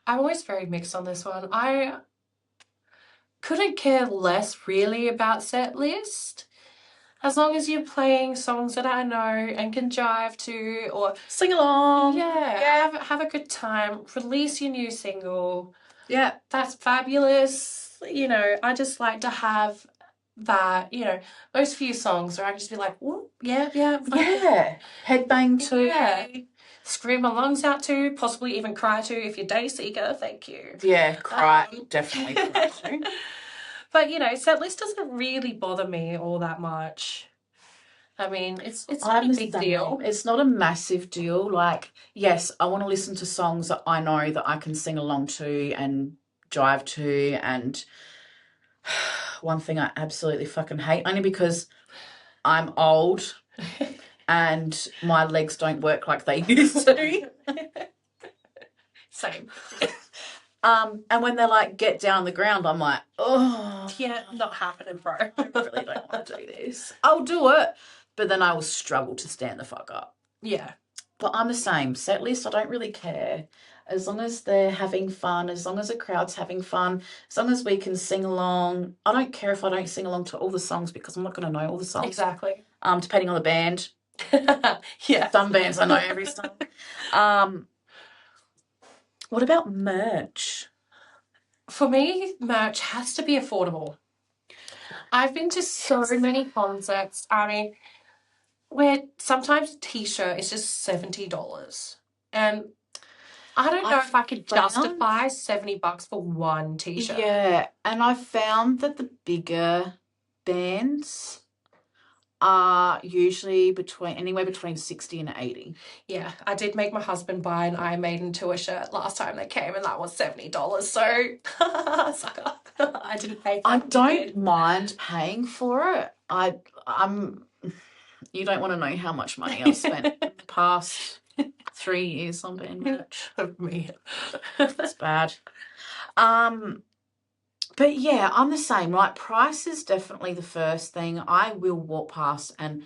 I'm always very mixed on this one. I couldn't care less really about set list. As long as you're playing songs that I know and can jive to or sing along. Yeah. Have a good time. Release your new single. Yeah. That's fabulous. You know, I just like to have that, you know, those few songs where I can just be like, whoop, yeah. Headbang to. Yeah. Scream my lungs out to, possibly even cry to if you're day seeker. Thank you. Yeah, cry. Definitely cry to. But, you know, set list doesn't really bother me all that much. I mean, it's not a big deal. It's not a massive deal. Like, yes, I want to listen to songs that I know that I can sing along to and jive to. And one thing I absolutely fucking hate, only because I'm old and my legs don't work like they used to. Same. And when they're like, get down on the ground, I'm like, oh. Yeah, not happening, bro. I really don't want to do this. I'll do it, but then I will struggle to stand the fuck up. Yeah. But I'm the same. Set list, I don't really care. As long as they're having fun, as long as the crowd's having fun, as long as we can sing along. I don't care if I don't sing along to all the songs because I'm not going to know all the songs. Exactly. Depending on the band. Yeah. Some bands I know every song. What about merch? For me, merch has to be affordable. I've been to so many concerts. I mean, where sometimes a t-shirt is just $70. And I don't know if I could justify $70 for one t-shirt. Yeah, and I found that the bigger bands are usually anywhere between 60 and 80. Yeah, I did make my husband buy an Iron Maiden tour shirt last time they came, and that was $70. So, sucker. I didn't pay for it. I don't mind paying for it. You don't want to know how much money I've spent in the past 3 years on band merch. Me. It's bad. But yeah, I'm the same. Like, price is definitely the first thing. I will walk past, and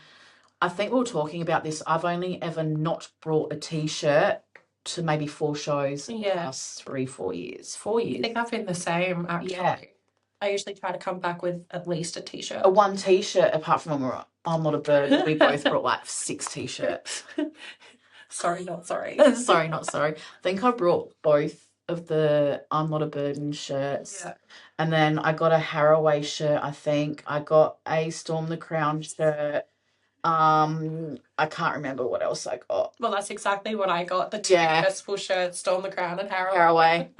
I think we were talking about this. I've only ever not brought a t-shirt to maybe 4 shows in the past 3-4 years. 4 years. I think I've been the same, actually. Yeah. I usually try to come back with at least a t-shirt. One t-shirt, apart from when I'm Not a Bird, we both brought like 6 t-shirts. Sorry, not sorry. Sorry, not sorry. I think I brought both of the I'm Not a Burden shirts. Yeah. And then I got a Haraway shirt, I think. I got a Storm the Crown shirt. I can't remember what else I got. Well, that's exactly what I got. The 2 festival shirts, Storm the Crown and Haraway.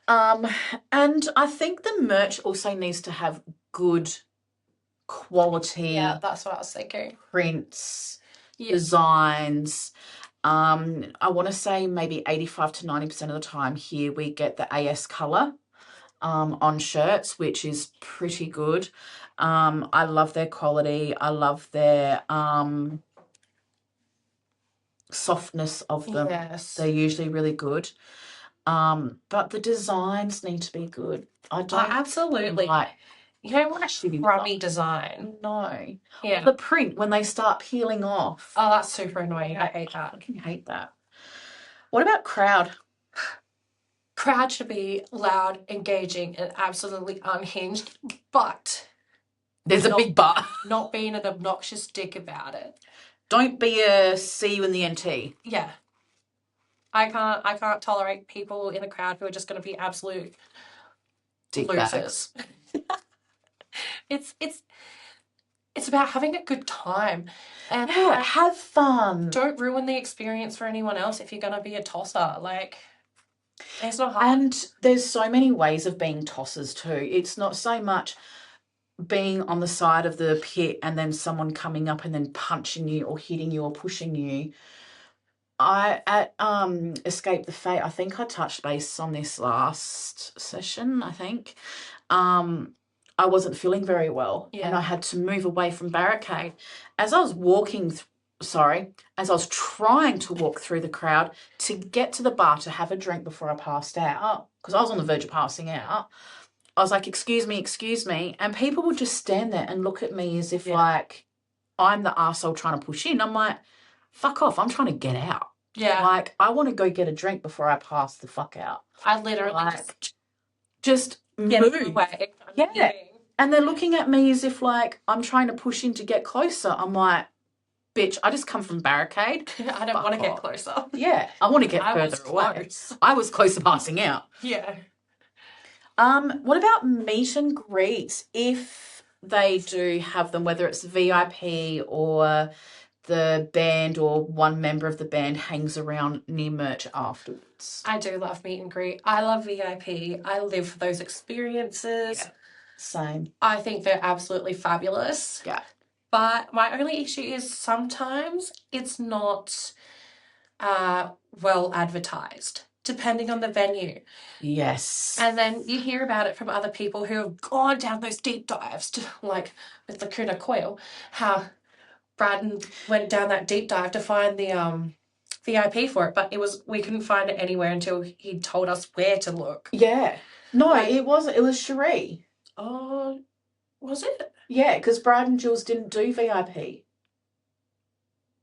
And I think the merch also needs to have good quality. Yeah, that's what I was thinking. Prints, designs. I want to say maybe 85 to 90% of the time here we get the AS colour on shirts, which is pretty good. I love their quality. I love their softness of them. Yes. They're usually really good. But the designs need to be good. I don't absolutely like. You don't want a scrubby design. No. Yeah. The print when they start peeling off. Oh, that's super annoying. I hate that. I fucking hate that. What about crowd? Crowd should be loud, engaging, and absolutely unhinged, but there's a big but. Not being an obnoxious dick about it. Don't be a see you in the NT. Yeah. I can't tolerate people in the crowd who are just going to be absolute dick losers. It's about having a good time. And have fun. Don't ruin the experience for anyone else if you're going to be a tosser. Like, it's not hard. And there's so many ways of being tossers too. It's not so much being on the side of the pit and then someone coming up and then punching you or hitting you or pushing you. At Escape the Fate, I think I touched base on this last session, I think. I wasn't feeling very well and I had to move away from barricade. As I was as I was trying to walk through the crowd to get to the bar to have a drink before I passed out, because I was on the verge of passing out, I was like, excuse me, and people would just stand there and look at me as if like I'm the arsehole trying to push in. I'm like, fuck off, I'm trying to get out. Yeah. Like, I want to go get a drink before I pass the fuck out. I literally just get move away. Yeah. And they're looking at me as if like I'm trying to push in to get closer. I'm like, bitch, I just come from barricade. I don't want to get closer. Yeah, I want to get further away. I was close to passing out. Yeah. What about meet and greets? If they do have them, whether it's VIP or the band or one member of the band hangs around near merch afterwards. I do love meet and greet. I love VIP. I live for those experiences. Yeah. Same. I think they're absolutely fabulous. Yeah. But my only issue is sometimes it's not well advertised, depending on the venue. Yes. And then you hear about it from other people who have gone down those deep dives, to, like with Lacuna Coil, how Braden went down that deep dive to find the VIP for it, but we couldn't find it anywhere until he told us where to look. Yeah. No, it wasn't. It was Cherie. Oh, was it? Yeah, because Brad and Jules didn't do VIP.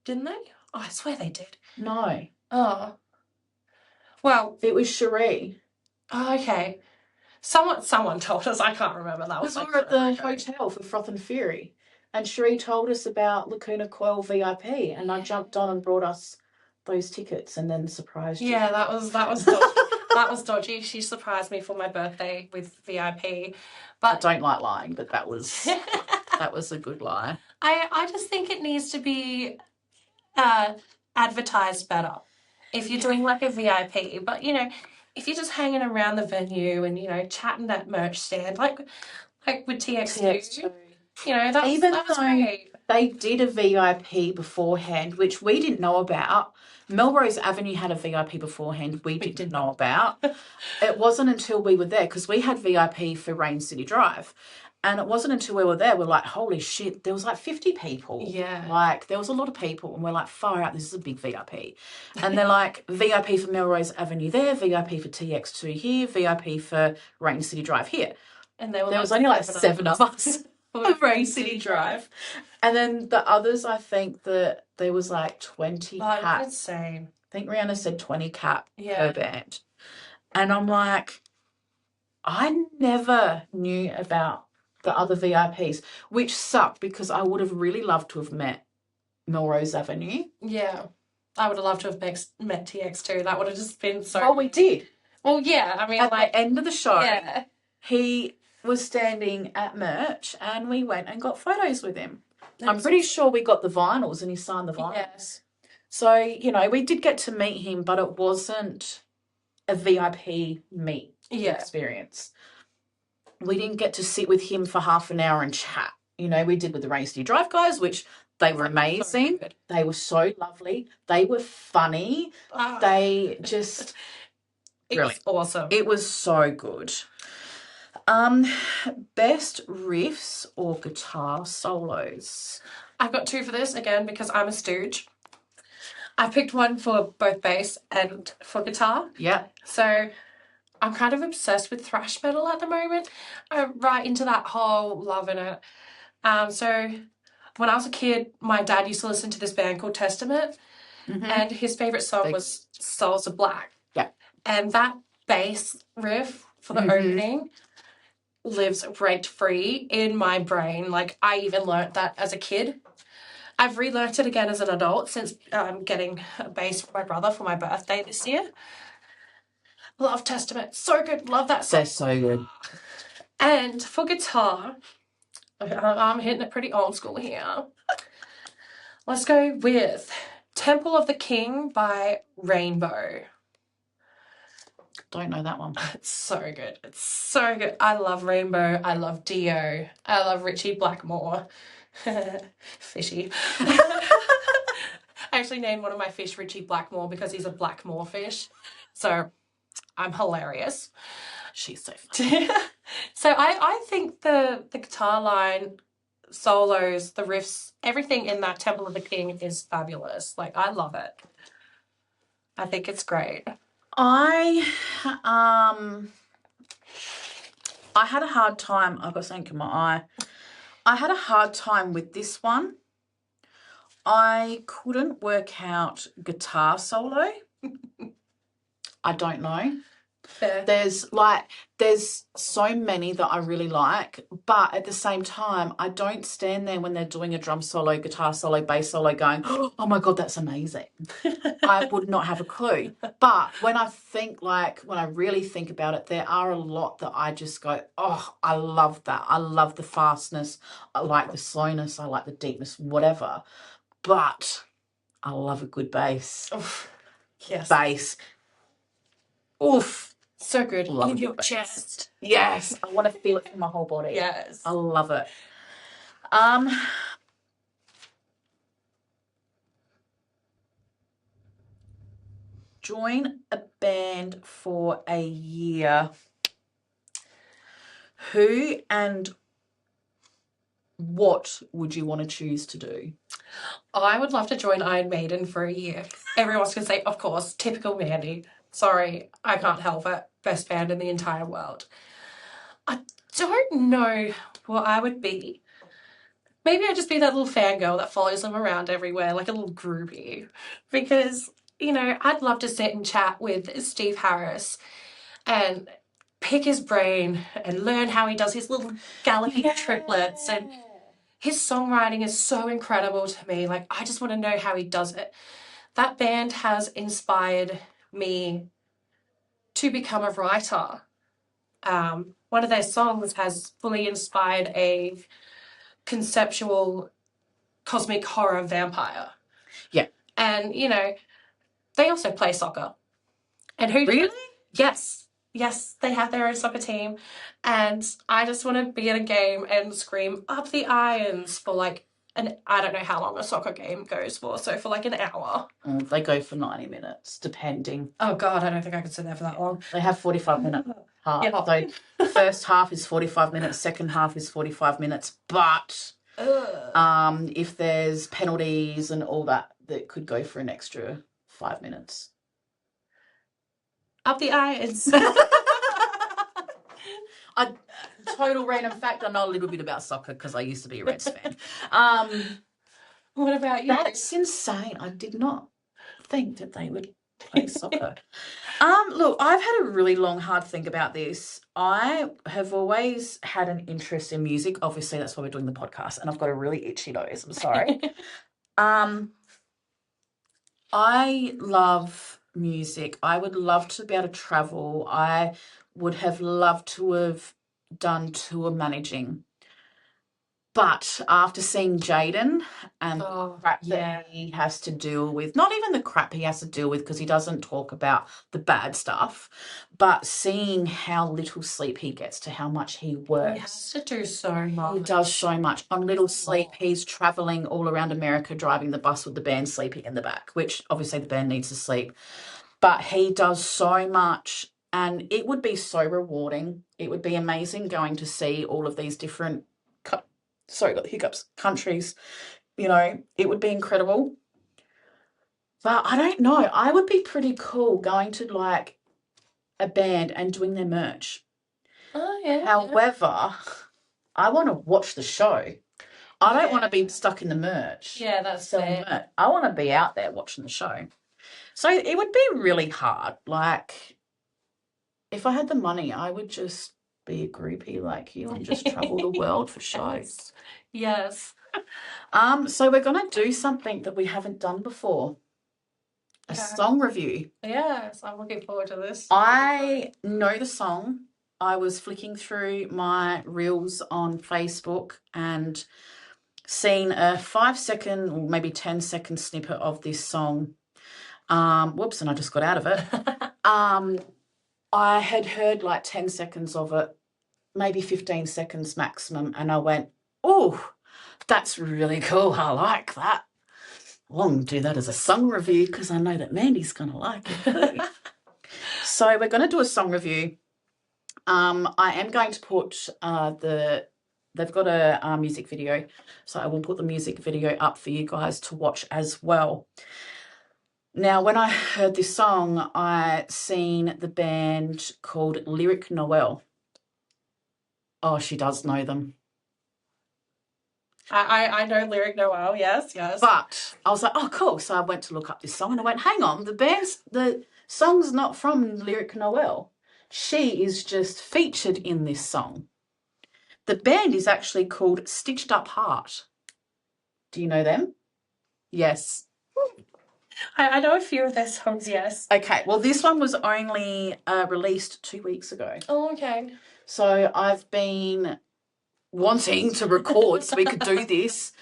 Didn't they? Oh, I swear they did. No. Oh. Well, It was Cherie. oh, okay. Someone told us. I can't remember. That was We like were at the forever ago. hotel for Froth and Fury, and Cherie told us about Lacuna Coil VIP, and I jumped on and brought us those tickets, and then surprised you. Yeah, that was dodgy. That was dodgy. She surprised me for my birthday with VIP, I but don't like lying, but that was a good lie. I just think it needs to be advertised better. If you're doing like a VIP, but you know, if you're just hanging around the venue and you know chatting that merch stand, like with TX2, you know that Even was though great. they did a VIP beforehand, which we didn't know about. Melrose Avenue had a VIP beforehand we didn't know about. It wasn't until we were there, because we had VIP for Rain City Drive. And it wasn't until we were there, we're like, holy shit, there was like 50 people. Yeah. Like, there was a lot of people. And we're like, far out, this is a big VIP. And they're like, VIP for Melrose Avenue there, VIP for TX2 here, VIP for Rain City Drive here. And there was only like 7 of us of Rain City Drive. And then the others, I think that there was like 20 Oh, cap. that's insane. I think Rihanna said 20 cap Yeah. per band. And I'm like, I never knew about the other VIPs, which sucked because I would have really loved to have met Melrose Avenue. Yeah. I would have loved to have met TX2. That would have just been so. Well, we did. Well, yeah. I mean, At like the end of the show, yeah. he was standing at merch and we went and got photos with him. I'm pretty sure we got the vinyls and he signed the vinyls. Yes. So, you know, we did get to meet him, but it wasn't a VIP meet experience. We didn't get to sit with him for half an hour and chat. You know, we did with the Rain City Drive guys, which they were amazing. So they were so lovely. They were funny. They just... It was awesome. It was so good. Best riffs or guitar solos? I've got 2 for this, again, because I'm a stooge. I picked one for both bass and for guitar. Yeah. So I'm kind of obsessed with thrash metal at the moment. I'm right into that whole loving it. So when I was a kid, my dad used to listen to this band called Testament, and his favourite song was Souls of Black. Yeah. And that bass riff for the opening lives rent-free in my brain. Like, I even learnt that as a kid. I've relearnt it again as an adult since getting a bass for my brother for my birthday this year. Love Testament. So good. Love that song. They're so good. And for guitar, I'm hitting it pretty old school here. Let's go with Temple of the King by Rainbow. Don't know that one. It's so good. It's so good. I love Rainbow. I love Dio. I love Richie Blackmore. Fishy. I actually named one of my fish Richie Blackmore because he's a Blackmore fish. So I'm hilarious. She's so funny. So I think the guitar line, solos, the riffs, everything in that Temple of the King is fabulous. Like, I love it. I think it's great. I had a hard time. I've got something in my eye. I had a hard time with this one. I couldn't work out guitar solo. I don't know. Fair. There's so many that I really like, but at the same time, I don't stand there when they're doing a drum solo, guitar solo, bass solo going, oh my God, that's amazing. I would not have a clue. But when I really think about it, there are a lot that I just go, oh, I love that. I love the fastness. I like the slowness. I like the deepness, whatever. But I love a good bass. Oof. Yes. Bass. Oof. So good. Love in a your good bass. chest. Yes. I want to feel it from my whole body. Yes. I love it. Join a band for a year. Who and what would you want to choose to do? I would love to join Iron Maiden for a year. Everyone's going to say, of course, typical Mandy. Sorry, I can't help it. Best band in the entire world. I don't know what I would be. Maybe I'd just be that little fangirl that follows them around everywhere, like a little groupie. Because you know, I'd love to sit and chat with Steve Harris and pick his brain and learn how he does his little galloping triplets. And his songwriting is so incredible to me. Like, I just want to know how he does it. That band has inspired me to become a writer. One of their songs has fully inspired a conceptual cosmic horror vampire. Yeah. And, you know, they also play soccer. And who Really? Yes. Yes, they have their own soccer team. And I just want to be at a game and scream up the irons for like I don't know how long a soccer game goes for, so for like an hour. They go for 90 minutes, depending. Oh God, I don't think I could sit there for that long. They have 45-minute half. Yeah. So first half is 45 minutes, second half is 45 minutes. But if there's penalties and all that, that could go for an extra 5 minutes. Up the irons. Total random fact, I know a little bit about soccer because I used to be a Reds fan. What about you? That's insane. I did not think that they would play soccer. Look, I've had a really long, hard think about this. I have always had an interest in music. Obviously, that's why we're doing the podcast, and I've got a really itchy nose. I'm sorry. I love music. I would love to be able to travel. I would have loved to have done tour managing. But after seeing Jaden and the crap that he has to deal with, not even the crap he has to deal with because he doesn't talk about the bad stuff, but seeing how little sleep he gets to how much he works. He has to do so much. He does so much. On little sleep, he's traveling all around America, driving the bus with the band sleeping in the back, which obviously the band needs to sleep. But he does so much, and it would be so rewarding. It would be amazing going to see all of these different countries, you know, it would be incredible. But I don't know, I would be pretty cool going to like a band and doing their merch. Oh, yeah. However, I want to watch the show. I don't want to be stuck in the merch. Yeah, that's fair. Merch. I want to be out there watching the show. So it would be really hard. Like, if I had the money, I would just be a groupie like you and just travel the world for shows. Yes. So we're going to do something that we haven't done before. A song review. Yes, I'm looking forward to this. I know the song. I was flicking through my reels on Facebook and seen a 5-second or maybe 10-second snippet of this song. Whoops, and I just got out of it. I had heard like 10 seconds of it, maybe 15 seconds maximum, and I went, oh, that's really cool. I like that. I'll do that as a song review because I know that Mandy's going to like it. So we're going to do a song review. I am going to put they've got a music video, so I will put the music video up for you guys to watch as well. Now, when I heard this song, I seen the band called Lyric Noel. Oh, she does know them. I know Lyric Noel, yes. But I was like, oh, cool. So I went to look up this song and I went, hang on, the song's not from Lyric Noel. She is just featured in this song. The band is actually called Stitched Up Heart. Do you know them? Yes. I know a few of their songs, yes. Okay, well, this one was only released 2 weeks ago. Oh, okay. So I've been wanting to record so we could do this,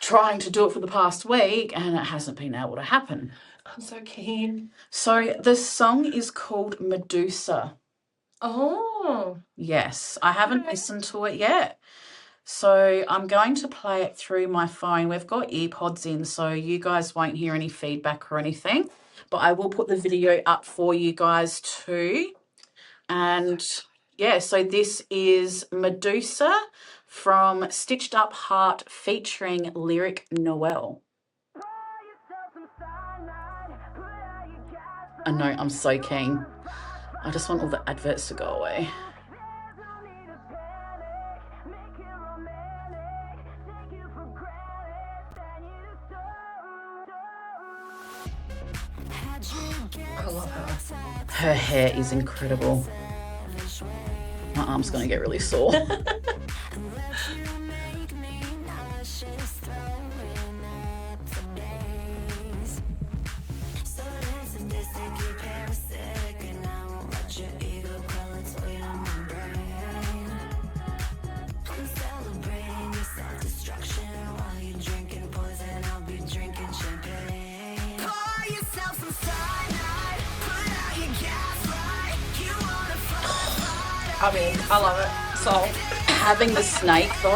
trying to do it for the past week, and it hasn't been able to happen. I'm so keen. So the song is called Medusa. Oh. Yes, I haven't listened to it yet. So I'm going to play it through my phone. We've got earpods in, so you guys won't hear any feedback or anything. But I will put the video up for you guys too. And yeah, so this is Medusa from Stitched Up Heart featuring Lyric Noel. I know, I'm so keen. I just want all the adverts to go away. Her hair is incredible. My arm's going to get really sore. I mean, I love it. So Having the snake though,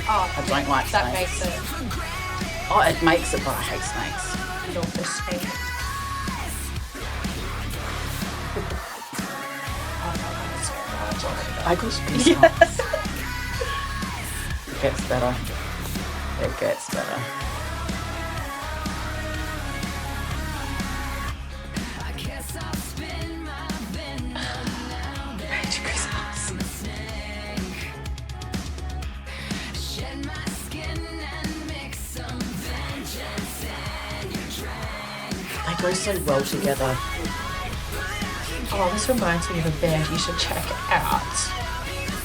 I don't like that snakes. makes it. Oh, it makes it, but I hate snakes. Get off the snake. I got goosebumps. It gets better. It gets better. They go so well together. Oh, this reminds me of a band you should check out.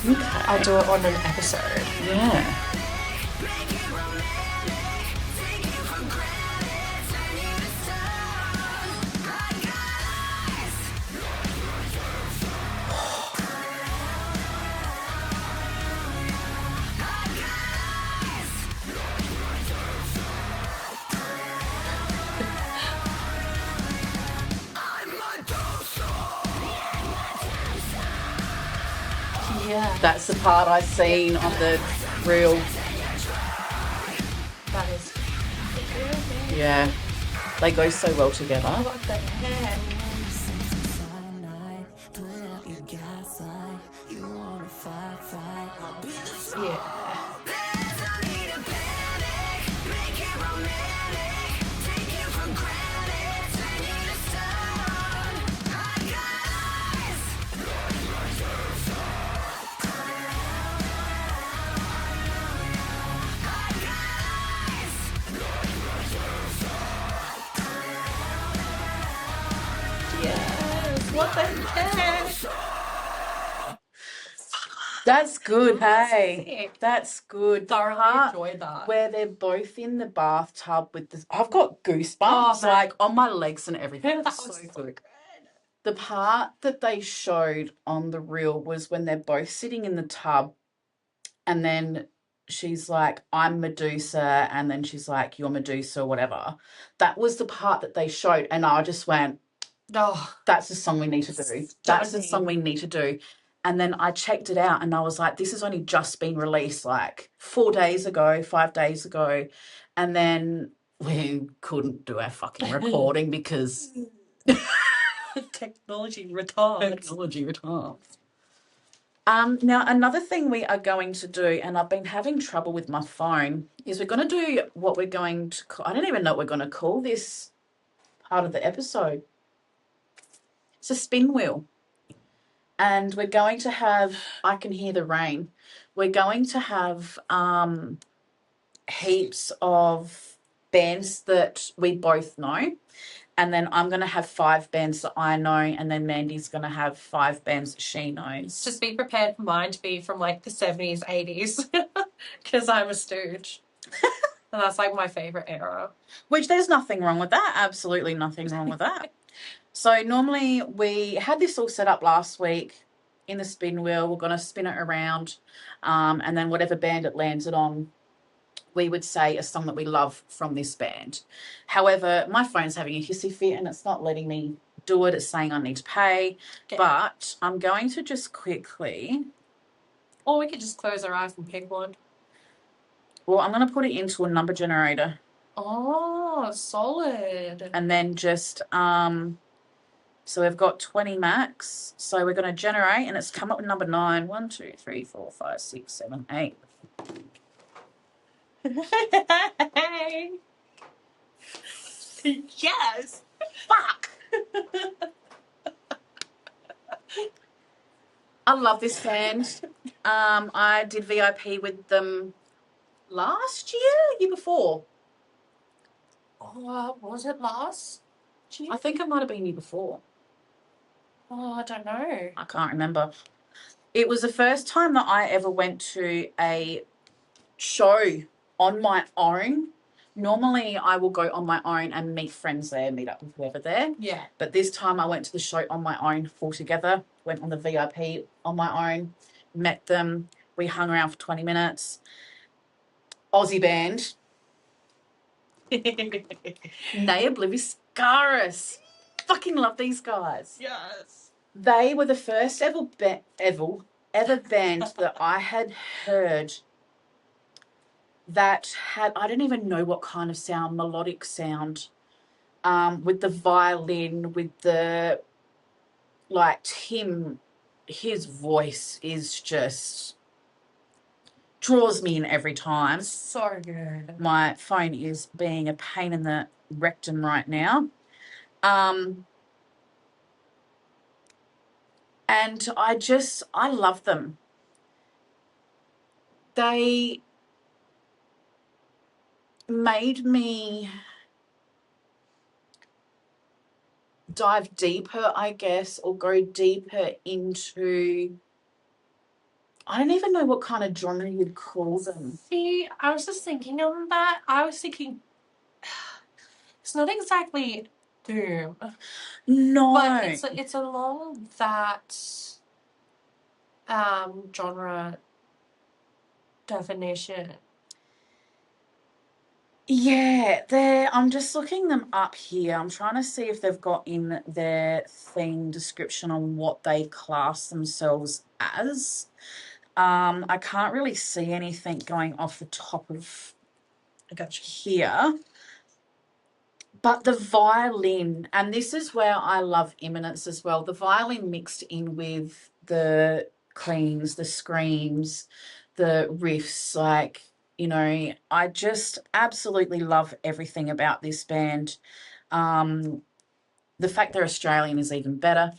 Okay. I'll do it on an episode. Yeah. Yeah, That's the part I seen on the reel. that is. Yeah. They go so well together. I like that hair. Yeah. Yes, what the heck? That's good, hey. Sick. That's good. The Thoroughly part enjoyed that. where they're both in the bathtub with this. I've got goosebumps, Oh, man. like on my legs and everything. That It's was so so good. The part that they showed on the reel was when they're both sitting in the tub, and then she's like, I'm Medusa, and then she's like, you're Medusa, or whatever. That was the part that they showed, and I just went, Oh, that's the song we need to do. That's the song we need to do. And then I checked it out and I was like, this has only just been released like 4 days ago, 5 days ago. And then we couldn't do our fucking recording because technology retards. technology retards. Now, another thing we are going to do, and I've been having trouble with my phone, is we're going to do what we're going to call, I don't even know what we're going to call this part of the episode. It's a spin wheel. And we're going to have, I can hear the rain. We're going to have heaps of bands that we both know. And then I'm going to have 5 bands that I know. And then Mandy's going to have 5 bands that she knows. Just be prepared for mine to be from like the 70s, 80s. Because I'm a stooge. And that's like my favourite era. Which there's nothing wrong with that. Absolutely nothing wrong with that. So normally we had this all set up last week in the spin wheel. We're going to spin it around, and then whatever band it landed on, we would say a song that we love from this band. However, my phone's having a hissy fit and it's not letting me do it. It's saying I need to pay. Okay. But I'm going to just quickly... Or we could just close our eyes and pick one. Well, I'm going to put it into a number generator. Oh, solid. And then just... So we've got 20 max. So we're going to generate, and it's come up with number 9. 1, 2, 3, 4, 5, 6, 7, 8. Yes. Fuck. I love this band. I did VIP with them last year before. Oh, was it last year? I think it might have been year before. Oh, I don't know. I can't remember. It was the first time that I ever went to a show on my own. Normally, I will go on my own and meet friends there, meet up with whoever there. Yeah. But this time I went to the show on my own altogether, went on the VIP on my own, met them. We hung around for 20 minutes. Aussie band. Ne Obliviscaris. Fucking love these guys. Yes. They were the first ever band that I had heard that had, I don't even know what kind of sound, melodic sound, with the violin, with the, like, Tim, his voice is just, draws me in every time. So good. My phone is being a pain in the rectum right now. And I love them. They made me dive deeper, I guess, or go deeper into, I don't even know what kind of genre you'd call them. See, I was just thinking on that. I was thinking, it's not exactly doom. No. But it's along that genre definition. Yeah, I'm just looking them up here. I'm trying to see if they've got in their thing description on what they class themselves as. I can't really see anything going off the top of here. But the violin, and this is where I love Imminence as well, the violin mixed in with the cleans, the screams, the riffs, like, you know, I just absolutely love everything about this band. The fact they're Australian is even better.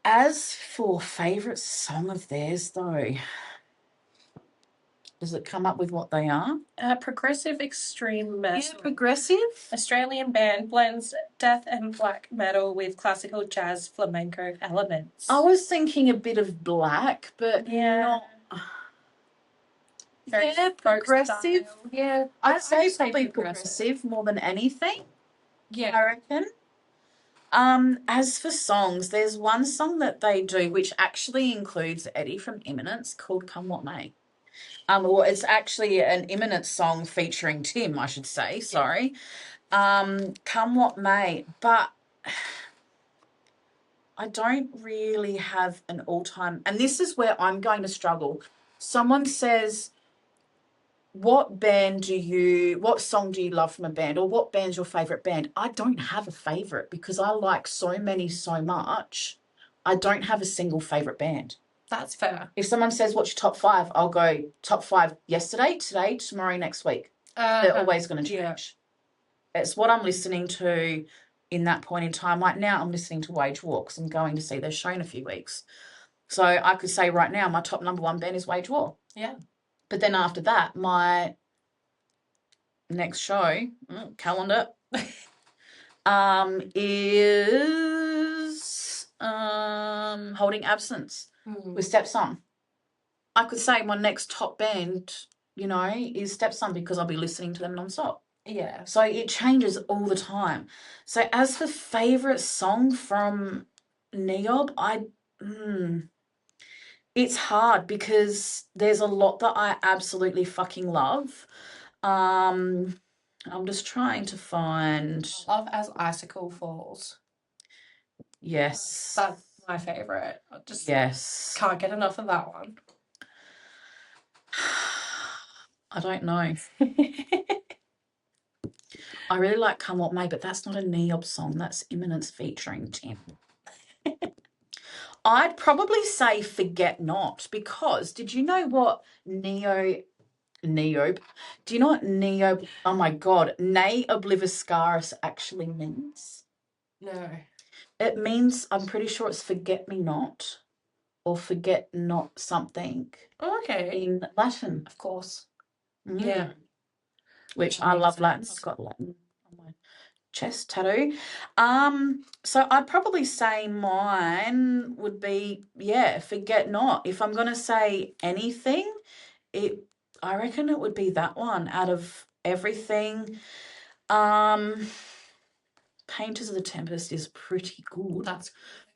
As for favourite song of theirs, though, does it come up with what they are? Progressive extreme metal. Yeah, progressive. Australian band blends death and black metal with classical jazz flamenco elements. I was thinking a bit of black, but not. Yeah, progressive. Yeah, I'd say probably progressive more than anything. Yeah, I reckon. As for songs, there's one song that they do which actually includes Eddie from Imminence called "Come What May." Well, it's actually an Imminence song featuring Tim, I should say. Sorry. "Come What May," but I don't really have an all-time, and this is where I'm going to struggle. Someone says, what song do you love from a band, or what band's your favourite band? I don't have a favourite because I like so many so much. I don't have a single favourite band. That's fair. If someone says, what's your top 5? I'll go top 5 yesterday, today, tomorrow, next week. They're always going to change. Yeah. It's what I'm listening to in that point in time. Right now, I'm listening to Wage War because I'm going to see their show in a few weeks. So I could say right now my top number 1 band is Wage War. Yeah. But then after that, my next show, calendar, is Holding Absence with Stepson. I could say my next top band, you know, is Stepson because I'll be listening to them nonstop. Yeah. So it changes all the time. So as for favourite song from Ne Ob, it's hard because there's a lot that I absolutely fucking love. I'm just trying to find. Love as Icicle Falls. Yes. That's my favourite. I just can't get enough of that one. I don't know. I really like Come What May, but that's not a Ne Ob song. That's Imminence featuring Tim. I'd probably say Forget Not because did you know what Ne Ob? Do you know what Ne Ob? Oh my God, Ne Obliviscaris actually means? No. It means, I'm pretty sure it's forget me not or forget not something. Oh, okay. In Latin. Of course. Yeah. Which I love Latin. I've got Latin on my chest tattoo. So I'd probably say mine would be, Forget Not. If I'm gonna say anything, I reckon it would be that one out of everything. Painters of the Tempest is pretty good.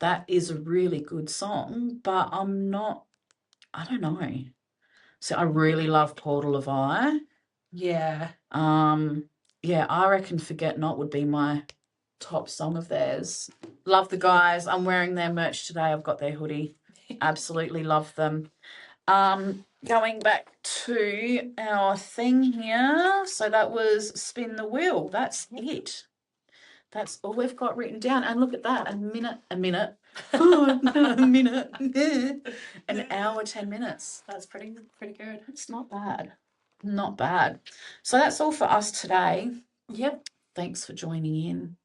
That is a really good song, but I don't know. So I really love Portal of Eye. Yeah. I reckon Forget Not would be my top song of theirs. Love the guys. I'm wearing their merch today. I've got their hoodie. Absolutely love them. Going back to our thing here. So that was Spin the Wheel. That's it. That's all we've got written down. And look at that. A minute. Oh, a minute. An hour, 10 minutes. That's pretty good. It's not bad. Not bad. So that's all for us today. Yep. Thanks for joining in.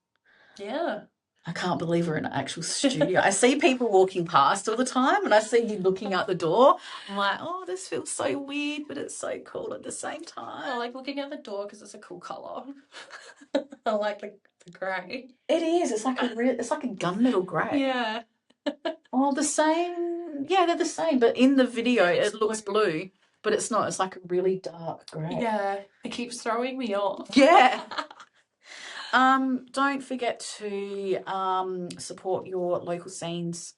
Yeah. I can't believe we're in an actual studio. I see people walking past all the time and I see you looking out the door. I'm like, oh, this feels so weird, but it's so cool at the same time. I like looking at the door because it's a cool colour. I like the grey. It is. It's like a gunmetal grey. Yeah. Oh, the same. Yeah, they're the same. But in the video, it looks blue, but it's not. It's like a really dark grey. Yeah. It keeps throwing me off. Yeah. Don't forget to support your local scenes.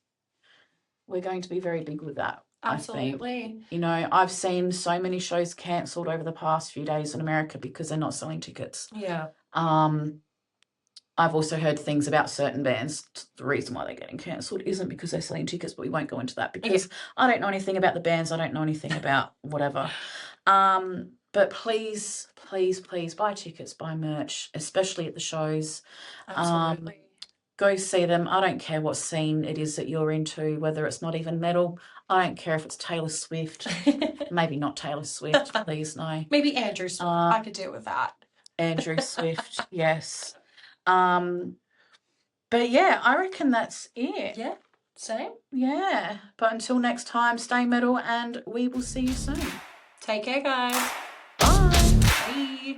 We're going to be very big with that. Absolutely. I think. You know, I've seen so many shows cancelled over the past few days in America because they're not selling tickets. Yeah. I've also heard things about certain bands. The reason why they're getting cancelled isn't because they're selling tickets, but we won't go into that because I don't know anything about the bands. I don't know anything about whatever. But please buy tickets, buy merch, especially at the shows. Absolutely. Go see them. I don't care what scene it is that you're into, whether it's not even metal. I don't care if it's Taylor Swift. Maybe not Taylor Swift, please, no. Maybe Andrew Swift. I could deal with that. Andrew Swift, yes. But yeah, I reckon that's it. Yeah, same. Yeah. But until next time, stay metal and we will see you soon. Take care, guys. Bye. Bye.